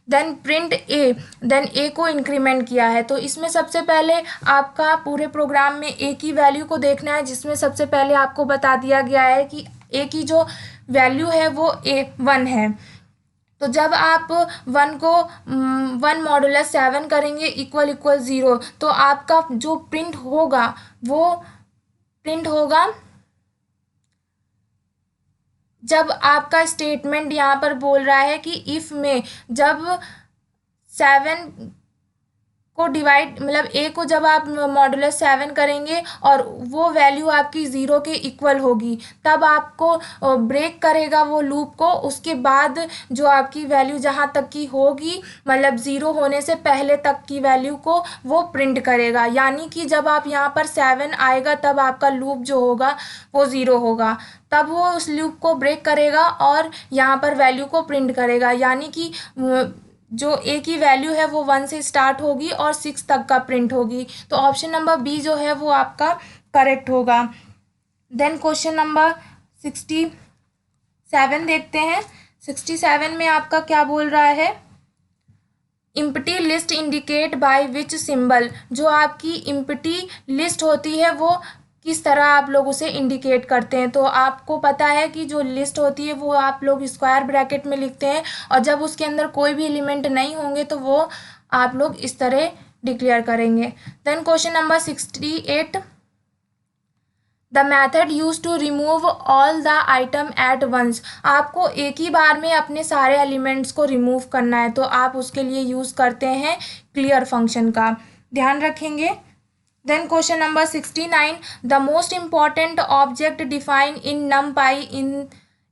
then print A, then A को इंक्रीमेंट किया है। तो इसमें सबसे पहले आपका पूरे प्रोग्राम में ए की वैल्यू को देखना है, जिसमें सबसे पहले आपको बता दिया गया है कि ए की जो वैल्यू है वो 1 है। तो जब आप 1 को 1 मॉडुलस 7 करेंगे == 0, तो आपका जो प्रिंट होगा वो प्रिंट होगा जब आपका स्टेटमेंट यहाँ पर बोल रहा है कि इफ़ में जब 7 को डिवाइड, मतलब ए को जब आप मॉडुलस 7 करेंगे और वो वैल्यू आपकी 0 के इक्वल होगी, तब आपको ब्रेक करेगा वो लूप को। उसके बाद जो आपकी वैल्यू जहाँ तक की होगी, मतलब 0 होने से पहले तक की वैल्यू को वो प्रिंट करेगा। यानी कि जब आप यहाँ पर 7 आएगा तब आपका लूप जो होगा वो 0 होगा, तब वो उस लूप को ब्रेक करेगा और यहाँ पर वैल्यू को प्रिंट करेगा। यानी कि जो ए की वैल्यू है वो 1 से स्टार्ट होगी और 6 तक का प्रिंट होगी। तो ऑप्शन नंबर बी जो है वो आपका करेक्ट होगा। देन क्वेश्चन नंबर 67 देखते हैं। 67 में आपका क्या बोल रहा है, empty list indicate by which symbol. जो आपकी इम्पटी लिस्ट होती है वो किस तरह आप लोग उसे इंडिकेट करते हैं। तो आपको पता है कि जो लिस्ट होती है वो आप लोग स्क्वायर ब्रैकेट में लिखते हैं, और जब उसके अंदर कोई भी एलिमेंट नहीं होंगे तो वो आप लोग इस तरह डिक्लेयर करेंगे। Then question number 68, the method use to remove all the item at once. आपको एक ही बार में अपने सारे एलिमेंट्स को रिमूव करना है, तो आप उसके लिए यूज़ करते हैं क्लियर फंक्शन का, ध्यान रखेंगे। Then question number 69, the most important object defined in NumPy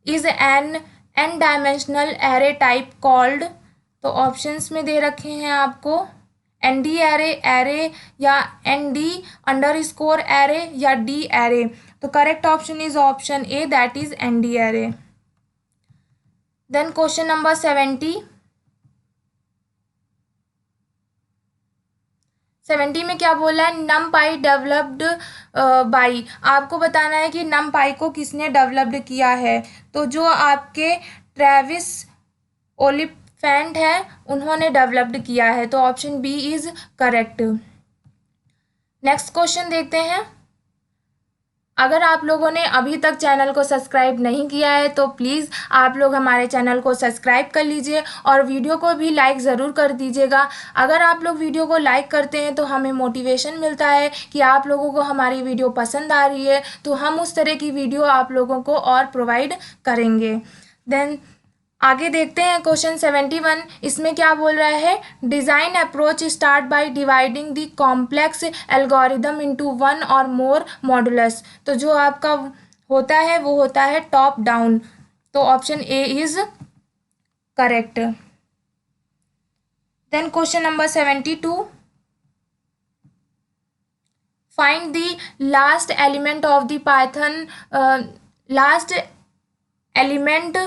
is an n-dimensional array type called। तो ऑप्शंस में दे रखे हैं आपको ND array या ND_array या D array। तो correct option is option A, that is ND array। Then question number 70 में क्या बोला है, NumPy डेवलप्ड बाई। आपको बताना है कि NumPy को किसने डेवलप्ड किया है। तो जो आपके ट्रेविस ओलिफेंट है उन्होंने डेवलप्ड किया है। तो option B is correct. Next question देखते हैं। अगर आप लोगों ने अभी तक चैनल को सब्सक्राइब नहीं किया है तो प्लीज़ आप लोग हमारे चैनल को सब्सक्राइब कर लीजिए और वीडियो को भी लाइक ज़रूर कर दीजिएगा। अगर आप लोग वीडियो को लाइक करते हैं तो हमें मोटिवेशन मिलता है कि आप लोगों को हमारी वीडियो पसंद आ रही है, तो हम उस तरह की वीडियो आप लोगों को और प्रोवाइड करेंगे। देन आगे देखते हैं क्वेश्चन 71। इसमें क्या बोल रहा है, design approach start by dividing the complex algorithm into 1 और मोर मॉडुलस। तो जो आपका होता है वो होता है टॉप डाउन। तो option A is correct. Then question number 72, find the last element of the Python, last element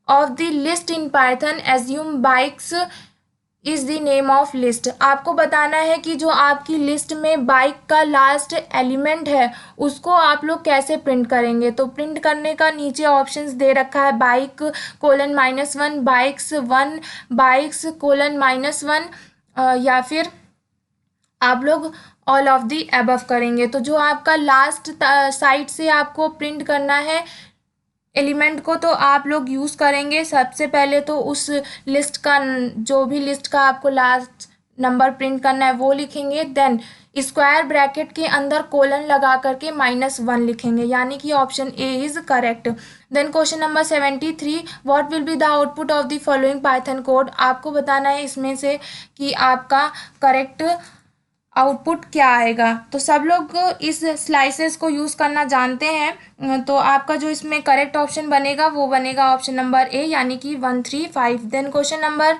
of the list in Python, assume bikes is the name of list। आपको बताना है कि जो आपकी लिस्ट में bike का last element है उसको आप लोग कैसे प्रिंट करेंगे। तो प्रिंट करने का नीचे ऑप्शंस दे रखा है, बाइक :-1, बाइक्स 1, बाइक्स :-1, या फिर आप लोग ऑल ऑफ दी अबव करेंगे। तो जो आपका लास्ट साइड से आपको प्रिंट करना है एलिमेंट को, तो आप लोग यूज़ करेंगे सबसे पहले तो उस लिस्ट का, जो भी लिस्ट का आपको लास्ट नंबर प्रिंट करना है वो लिखेंगे। देन स्क्वायर ब्रैकेट के अंदर कोलन लगा करके -1 लिखेंगे, यानी कि option A is correct. Then question number 73, what will be the output of the following Python code. आपको बताना है इसमें से कि आपका करेक्ट आउटपुट क्या आएगा। तो सब लोग इस स्लाइसेस को यूज़ करना जानते हैं, तो आपका जो इसमें करेक्ट ऑप्शन बनेगा वो बनेगा ऑप्शन नंबर ए, यानी कि 135। Then question number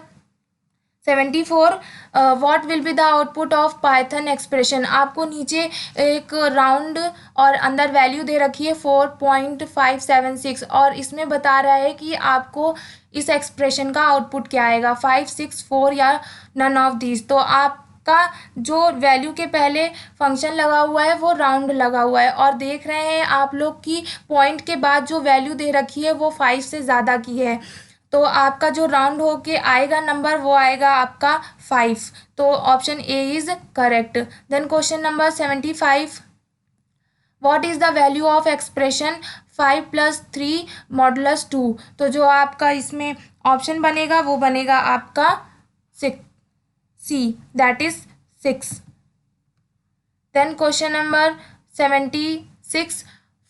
74, what will be the output of Python expression. आपको नीचे एक राउंड और अंदर वैल्यू दे रखी है 4.576 और इसमें बता रहा है कि आपको इस एक्सप्रेशन का आउटपुट क्या आएगा, 5, 6, 4 या नन ऑफ दीज। तो आपका जो वैल्यू के पहले फंक्शन लगा हुआ है वो राउंड लगा हुआ है और देख रहे हैं आप लोग की पॉइंट के बाद जो वैल्यू दे रखी है वो 5 से ज़्यादा की है, तो आपका जो राउंड होके आएगा नंबर वो आएगा आपका 5। तो option A is correct. Then question number 75, what is the value of expression 5 + 3 modulus 2। तो जो आपका इसमें ऑप्शन बनेगा वो बनेगा आपका 6, C, that is 6। Then question number 76,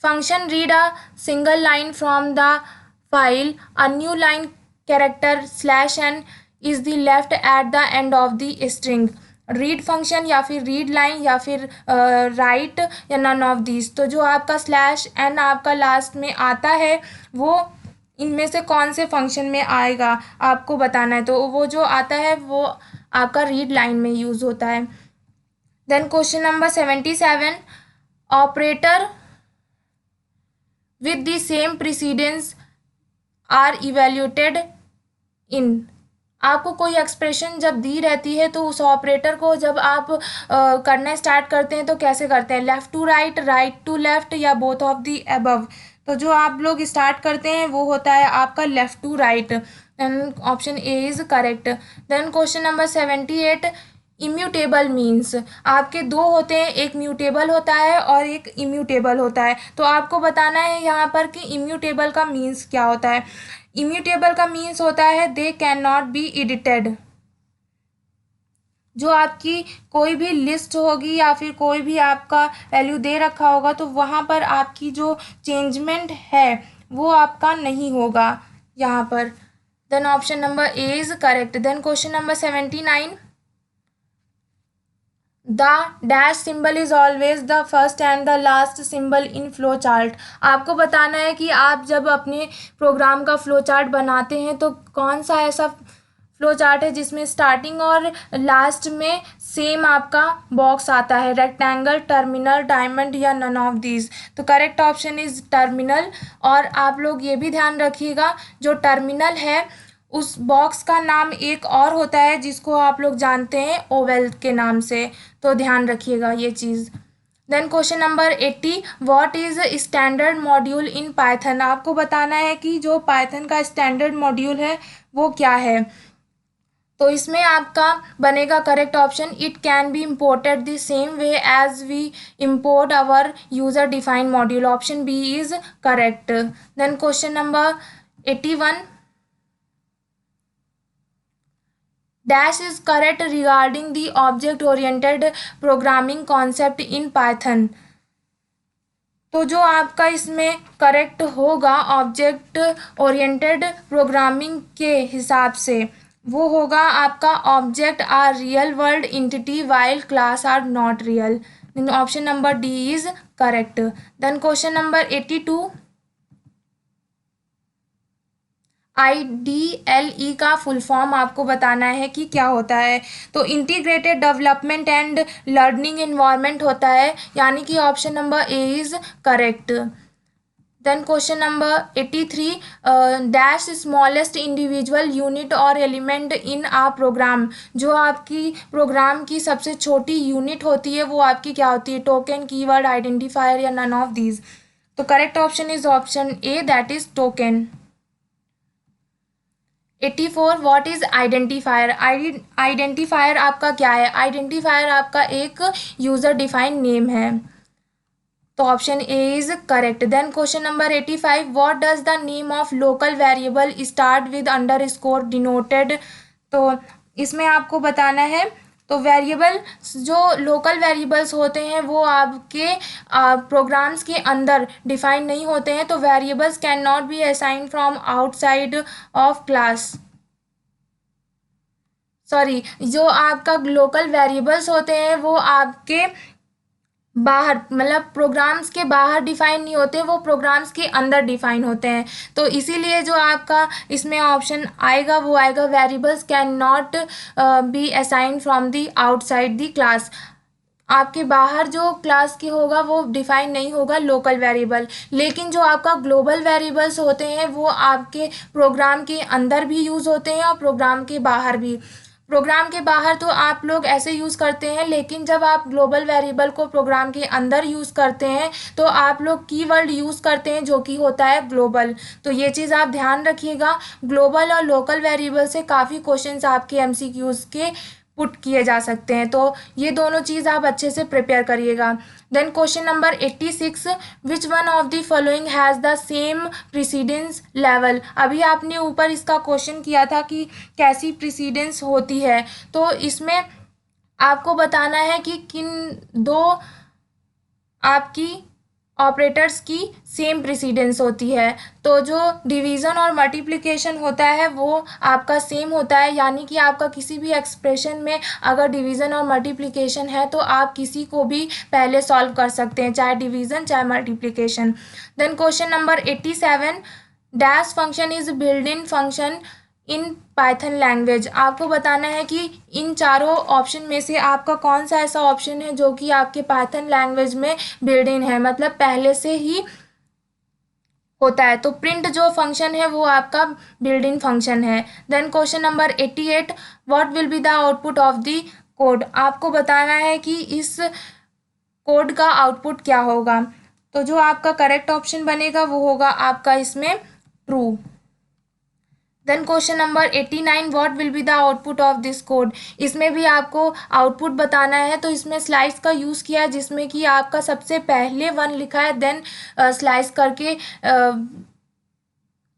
function read a single line from the file, a new line character /n is the left at the end of the string। Read function या फिर read line या फिर right या none of this. तो जो आपका /n आपका last में आता है वो इनमें से कौन से फंक्शन में आएगा आपको बताना है, तो वो जो आता है वो आपका रीड लाइन में यूज़ होता है। Then question number 77, operator with the same precedence are evaluated in। आपको कोई एक्सप्रेशन जब दी रहती है तो उस ऑपरेटर को जब आप करना स्टार्ट करते हैं तो कैसे करते हैं, left to right, right to left या बोथ ऑफ दी अबव। तो जो आप लोग स्टार्ट करते हैं वो होता है आपका left to right, and option A is correct. Then question number 78, immutable means. आपके दो होते हैं, एक म्यूटेबल होता है और एक इम्यूटेबल होता है, तो आपको बताना है यहाँ पर कि इम्यूटेबल का मीन्स क्या होता है। इम्यूटेबल का मीन्स होता है they can not be edited. जो आपकी कोई भी लिस्ट होगी या फिर कोई भी आपका वैल्यू दे रखा होगा तो वहाँ पर आपकी जो चेंजमेंट है वो आपका नहीं होगा यहाँ पर। Then option number A is correct. Then question number 79, the dash symbol is always the first and the last symbol in flow chart. आपको बताना है कि आप जब अपने प्रोग्राम का फ्लो चार्ट बनाते हैं तो कौन सा ऐसा फ्लो चार्ट है जिसमें स्टार्टिंग और लास्ट में सेम आपका बॉक्स आता है, रेक्टेंगल, टर्मिनल, डायमंड या नन ऑफ दीज। तो करेक्ट ऑप्शन इज टर्मिनल। और आप लोग ये भी ध्यान रखिएगा जो टर्मिनल है उस बॉक्स का नाम एक और होता है जिसको आप लोग जानते हैं ओवेल के नाम से, तो ध्यान रखिएगा ये चीज़। Then question number 80, what is standard module in Python. आपको बताना है कि जो पाइथन का स्टैंडर्ड मॉड्यूल है वो क्या है। तो इसमें आपका बनेगा correct option, it can be imported the same way as we import our user defined module. Option B is correct. Then question number 81, dash is correct regarding the object oriented programming concept in Python। तो जो आपका इसमें correct होगा object oriented programming के हिसाब से वो होगा आपका object are real world entity while class are not real. Option number D is correct. Then question number 82, IDLE का फुल फॉर्म आपको बताना है कि क्या होता है। तो integrated development and learning environment होता है, यानी कि option number A is correct. Then question number 83, dash smallest individual unit और एलिमेंट इन आ प्रोग्राम। जो आपकी प्रोग्राम की सबसे छोटी यूनिट होती है वो आपकी क्या होती है, टोकन, कीवर्ड, आइडेंटिफायर या नन ऑफ दीज। तो correct option is option A, that is token. 84, what is identifier. Identifier आपका क्या है, आइडेंटिफायर आपका एक यूज़र डिफाइंड नेम है, तो option A is correct. Then question number 85, what does the name of local variable start with underscore denoted. तो इसमें आपको बताना है तो वेरिएबल जो लोकल वेरिएबल्स होते हैं वो आपके प्रोग्राम्स के अंदर डिफाइन नहीं होते हैं, तो variables can not be assign from outside of class. Sorry, जो आपका लोकल वेरिएबल्स होते हैं वो आपके बाहर, मतलब प्रोग्राम्स के बाहर डिफाइन नहीं होते, वो प्रोग्राम्स के अंदर डिफाइन होते हैं। तो इसीलिए जो आपका इसमें ऑप्शन आएगा वो आएगा variables can not be assign from the outside the class. आपके बाहर जो क्लास के होगा वो डिफाइन नहीं होगा लोकल वेरिएबल। लेकिन जो आपका ग्लोबल वेरिएबल्स होते हैं वो आपके प्रोग्राम के अंदर भी यूज़ होते हैं और प्रोग्राम के बाहर भी। प्रोग्राम के बाहर तो आप लोग ऐसे यूज़ करते हैं, लेकिन जब आप ग्लोबल वेरिएबल को प्रोग्राम के अंदर यूज़ करते हैं तो आप लोग कीवर्ड यूज़ करते हैं जो कि होता है ग्लोबल। तो ये चीज़ आप ध्यान रखिएगा, ग्लोबल और लोकल वेरिएबल से काफ़ी क्वेश्चंस आपके एमसीक्यूज़ के पुट किए जा सकते हैं। तो ये दोनों चीज़ आप अच्छे से प्रिपेयर करिएगा। Then question number 86, which one of the following has the same precedence level. अभी आपने ऊपर इसका क्वेश्चन किया था कि कैसी प्रीसीडेंस होती है, तो इसमें आपको बताना है कि किन दो आपकी ऑपरेटर्स की सेम प्रीसीडेंस होती है। तो जो डिवीज़न और मल्टीप्लिकेशन होता है वो आपका सेम होता है, यानी कि आपका किसी भी एक्सप्रेशन में अगर डिवीज़न और मल्टीप्लिकेशन है तो आप किसी को भी पहले सॉल्व कर सकते हैं, चाहे डिवीज़न चाहे multiplication. Then question number 87, dash function is build in function in Python language. आपको बताना है कि इन चारों ऑप्शन में से आपका कौन सा ऐसा ऑप्शन है जो कि आपके पाइथन लैंग्वेज में बिल्ड इन है, मतलब पहले से ही होता है। तो प्रिंट जो फंक्शन है वो आपका बिल्ड इन फंक्शन है। Then question number 88, what will be the output of the code. आपको बताना है कि इस कोड का आउटपुट क्या होगा। तो जो आपका करेक्ट ऑप्शन बनेगा वो होगा आपका इसमें true. Then question number 89, what will be the output of this code. इसमें भी आपको आउटपुट बताना है, तो इसमें स्लाइस का यूज़ किया है जिसमें कि आपका सबसे पहले 1 लिखा है, देन स्लाइस करके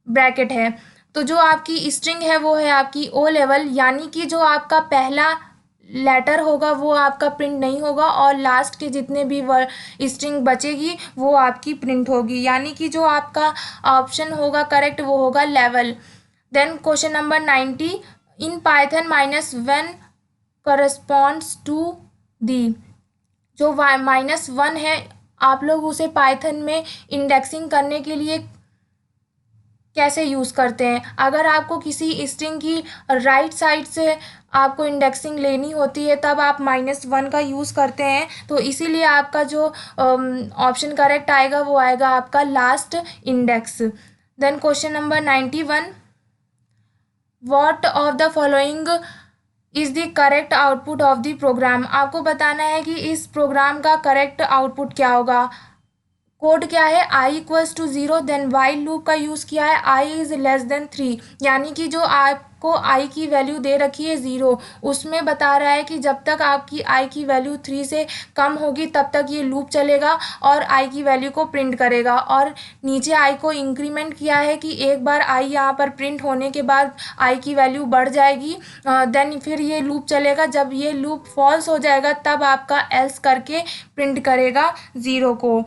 ब्रैकेट है। तो जो आपकी स्ट्रिंग है वो है आपकी ओ लेवल, यानी कि जो आपका पहला लेटर होगा वो आपका प्रिंट नहीं होगा और लास्ट के जितने भी स्ट्रिंग बचेगी वो आपकी प्रिंट होगी, यानी कि जो आपका ऑप्शन होगा करेक्ट वो होगा level. Then question number 90, in Python -1 corresponds to the. जो -1 है आप लोग उसे पाइथन में इंडेक्सिंग करने के लिए कैसे यूज़ करते हैं। अगर आपको किसी स्ट्रिंग की राइट साइड से आपको इंडेक्सिंग लेनी होती है तब आप -1 का यूज़ करते हैं, तो इसीलिए आपका जो ऑप्शन करेक्ट आएगा वो आएगा आपका last index. Then question number 91, what of the following is the correct output of the program. आपको बताना है कि इस प्रोग्राम का करेक्ट आउटपुट क्या होगा। कोड क्या है, i=0, देन वाइल लूप का यूज़ किया है i=3, यानी कि जो आपको i की वैल्यू दे रखी है 0, उसमें बता रहा है कि जब तक आपकी i की वैल्यू 3 से कम होगी तब तक ये लूप चलेगा और i की वैल्यू को प्रिंट करेगा। और नीचे i को इंक्रीमेंट किया है कि एक बार i यहाँ पर प्रिंट होने के बाद i की वैल्यू बढ़ जाएगी, देन फिर ये लूप चलेगा। जब ये लूप फॉल्स हो जाएगा तब आपका एल्स करके प्रिंट करेगा 0 को।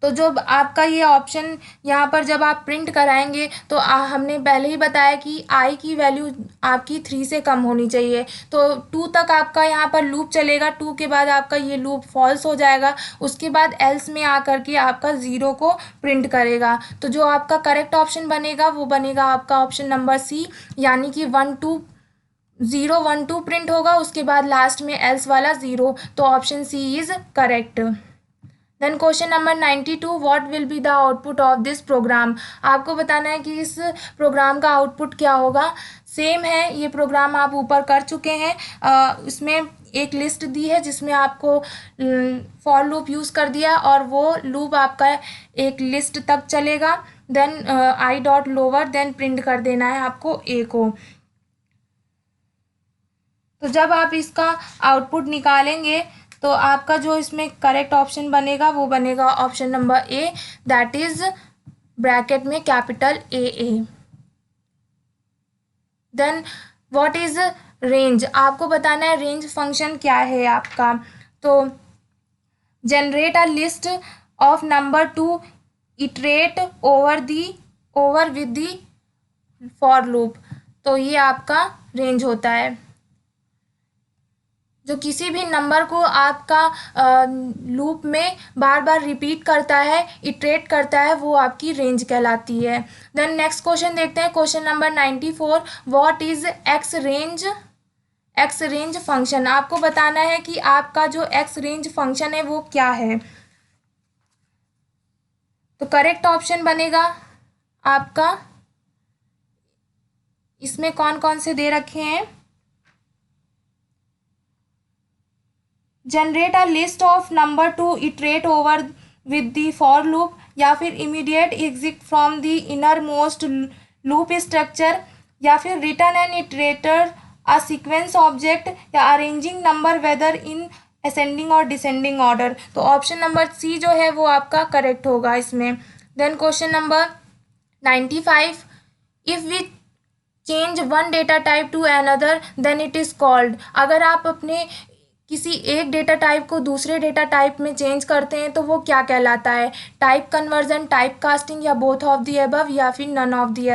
तो जो आपका ये ऑप्शन यहाँ पर जब आप प्रिंट कराएंगे तो हमने पहले ही बताया कि i की वैल्यू आपकी 3 से कम होनी चाहिए, तो 2 तक आपका यहाँ पर लूप चलेगा। 2 के बाद आपका ये लूप फॉल्स हो जाएगा, उसके बाद एल्स में आकर के आपका 0 को प्रिंट करेगा। तो जो आपका करेक्ट ऑप्शन बनेगा वो बनेगा आपका ऑप्शन नंबर सी, यानी कि 0 1 2 प्रिंट होगा, उसके बाद लास्ट में एल्स वाला 0। तो option C is correct. Then question number 92, what will be the output of this program. आपको बताना है कि इस प्रोग्राम का आउटपुट क्या होगा। सेम है, ये प्रोग्राम आप ऊपर कर चुके हैं। इसमें एक लिस्ट दी है जिसमें आपको फॉर लूप यूज़ कर दिया और वो लूप आपका एक लिस्ट तक चलेगा। देन i.lower, देन प्रिंट कर देना है आपको a को। तो जब आप इसका आउटपुट निकालेंगे तो आपका जो इसमें करेक्ट ऑप्शन बनेगा वो बनेगा option number A, that is bracket में capital AA। Then what is range, आपको बताना है रेंज फंक्शन क्या है आपका। तो generate a list of number to iterate over with the for loop, तो ये आपका रेंज होता है। जो किसी भी नंबर को आपका लूप में बार बार रिपीट करता है, इटरेट करता है, वो आपकी रेंज कहलाती है। देन नेक्स्ट क्वेश्चन देखते हैं, question number 94, what is x range function. आपको बताना है कि आपका जो एक्स रेंज फंक्शन है वो क्या है। तो करेक्ट ऑप्शन बनेगा आपका, इसमें कौन कौन से दे रखे हैं, generate a list of number to iterate over with the for loop, या फिर immediate exit from the innermost loop structure, या फिर return an iterator a sequence object, या arranging number whether in ascending और descending order. तो option number C जो है वो आपका करेक्ट होगा इसमें। Then question number 95, if we change one data type to another then it is called. अगर आप अपने किसी एक डेटा टाइप को दूसरे डेटा टाइप में चेंज करते हैं तो वो क्या कहलाता है, टाइप कन्वर्जन, टाइप कास्टिंग, या बोथ ऑफ दी अबव, या फिर नन ऑफ दी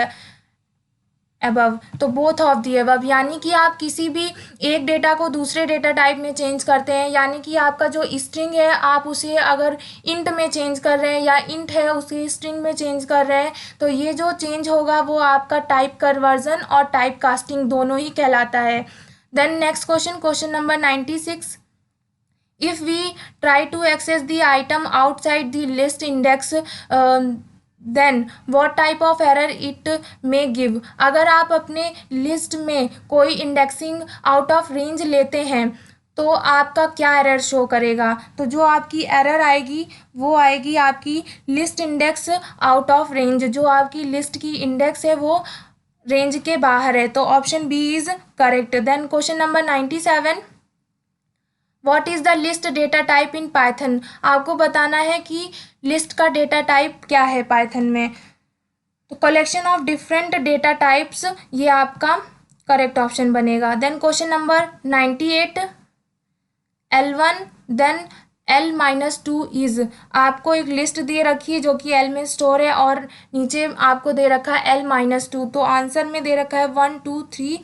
अबव। तो बोथ ऑफ दी अबव, यानी कि आप किसी भी एक डेटा को दूसरे डेटा टाइप में चेंज करते हैं, यानी कि आपका जो स्ट्रिंग है आप उसे अगर इंट में चेंज कर रहे हैं, या इंट है उसे स्ट्रिंग में चेंज कर रहे हैं, तो ये जो चेंज होगा वो आपका टाइप कन्वर्जन और टाइप कास्टिंग दोनों ही कहलाता है। Then next question, question number 96, if we try to access the item outside the list index, then what type of error it may give। अगर आप अपने लिस्ट में कोई इंडेक्सिंग आउट ऑफ रेंज लेते हैं तो आपका क्या एरर शो करेगा। तो जो आपकी एरर आएगी वो आएगी आपकी list index out of range, जो आपकी लिस्ट की इंडेक्स है वो रेंज के बाहर है। तो option B is correct. Then question number 97, what is the list data type in Python. आपको बताना है कि लिस्ट का डेटा टाइप क्या है पाइथन में। तो collection of different data types, ये आपका करेक्ट ऑप्शन बनेगा। Then question number 98, L1 then L-2 is. आपको एक लिस्ट दे रखी है जो कि L में स्टोर है और नीचे आपको दे रखा है L-2, तो आंसर में दे रखा है 1 2 3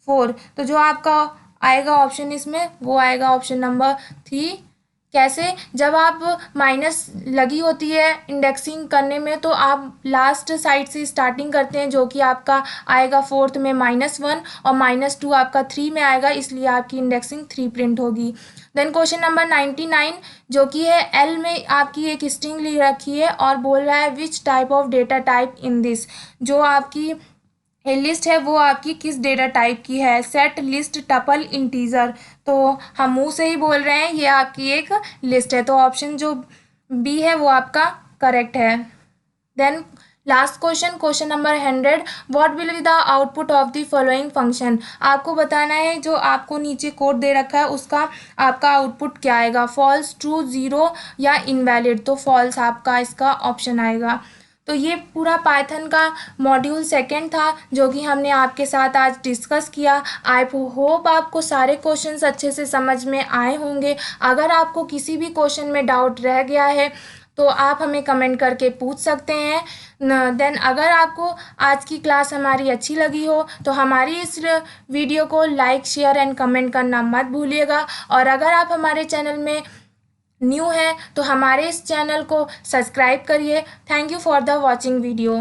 4। तो जो आपका आएगा ऑप्शन इसमें वो आएगा ऑप्शन नंबर 3। कैसे, जब आप माइनस लगी होती है इंडेक्सिंग करने में तो आप लास्ट साइड से स्टार्टिंग करते हैं, जो कि आपका आएगा फोर्थ में -1 और -2 आपका 3 में आएगा, इसलिए आपकी इंडेक्सिंग 3 प्रिंट होगी। देन क्वेश्चन नंबर 99, जो कि है एल में आपकी एक स्ट्रिंग ली रखी है और बोल रहा है विच type of data type in this. जो आपकी लिस्ट है वो आपकी किस डेटा टाइप की है, सेट, लिस्ट, टपल, इंटीजर। तो हम मुंह से ही बोल रहे हैं ये आपकी एक लिस्ट है, तो ऑप्शन जो बी है वो आपका करेक्ट है। देन last question, question number 100, what will be the output of the following function. आपको बताना है जो आपको नीचे कोड दे रखा है उसका आपका आउटपुट क्या आएगा, फॉल्स, ट्रू, ज़ीरो, या इनवैलिड। तो फॉल्स आपका इसका ऑप्शन आएगा। तो ये पूरा पाइथन का मॉड्यूल 2 था जो कि हमने आपके साथ आज डिस्कस किया। आई होप आपको सारे क्वेश्चंस अच्छे से समझ में आए होंगे। अगर आपको किसी भी क्वेश्चन में डाउट रह गया है तो आप हमें कमेंट करके पूछ सकते हैं। देन अगर आपको आज की क्लास हमारी अच्छी लगी हो तो हमारी इस वीडियो को लाइक, शेयर एंड कमेंट करना मत भूलिएगा। और अगर आप हमारे चैनल में न्यू है तो हमारे इस चैनल को सब्सक्राइब करिए। Thank you for the watching video.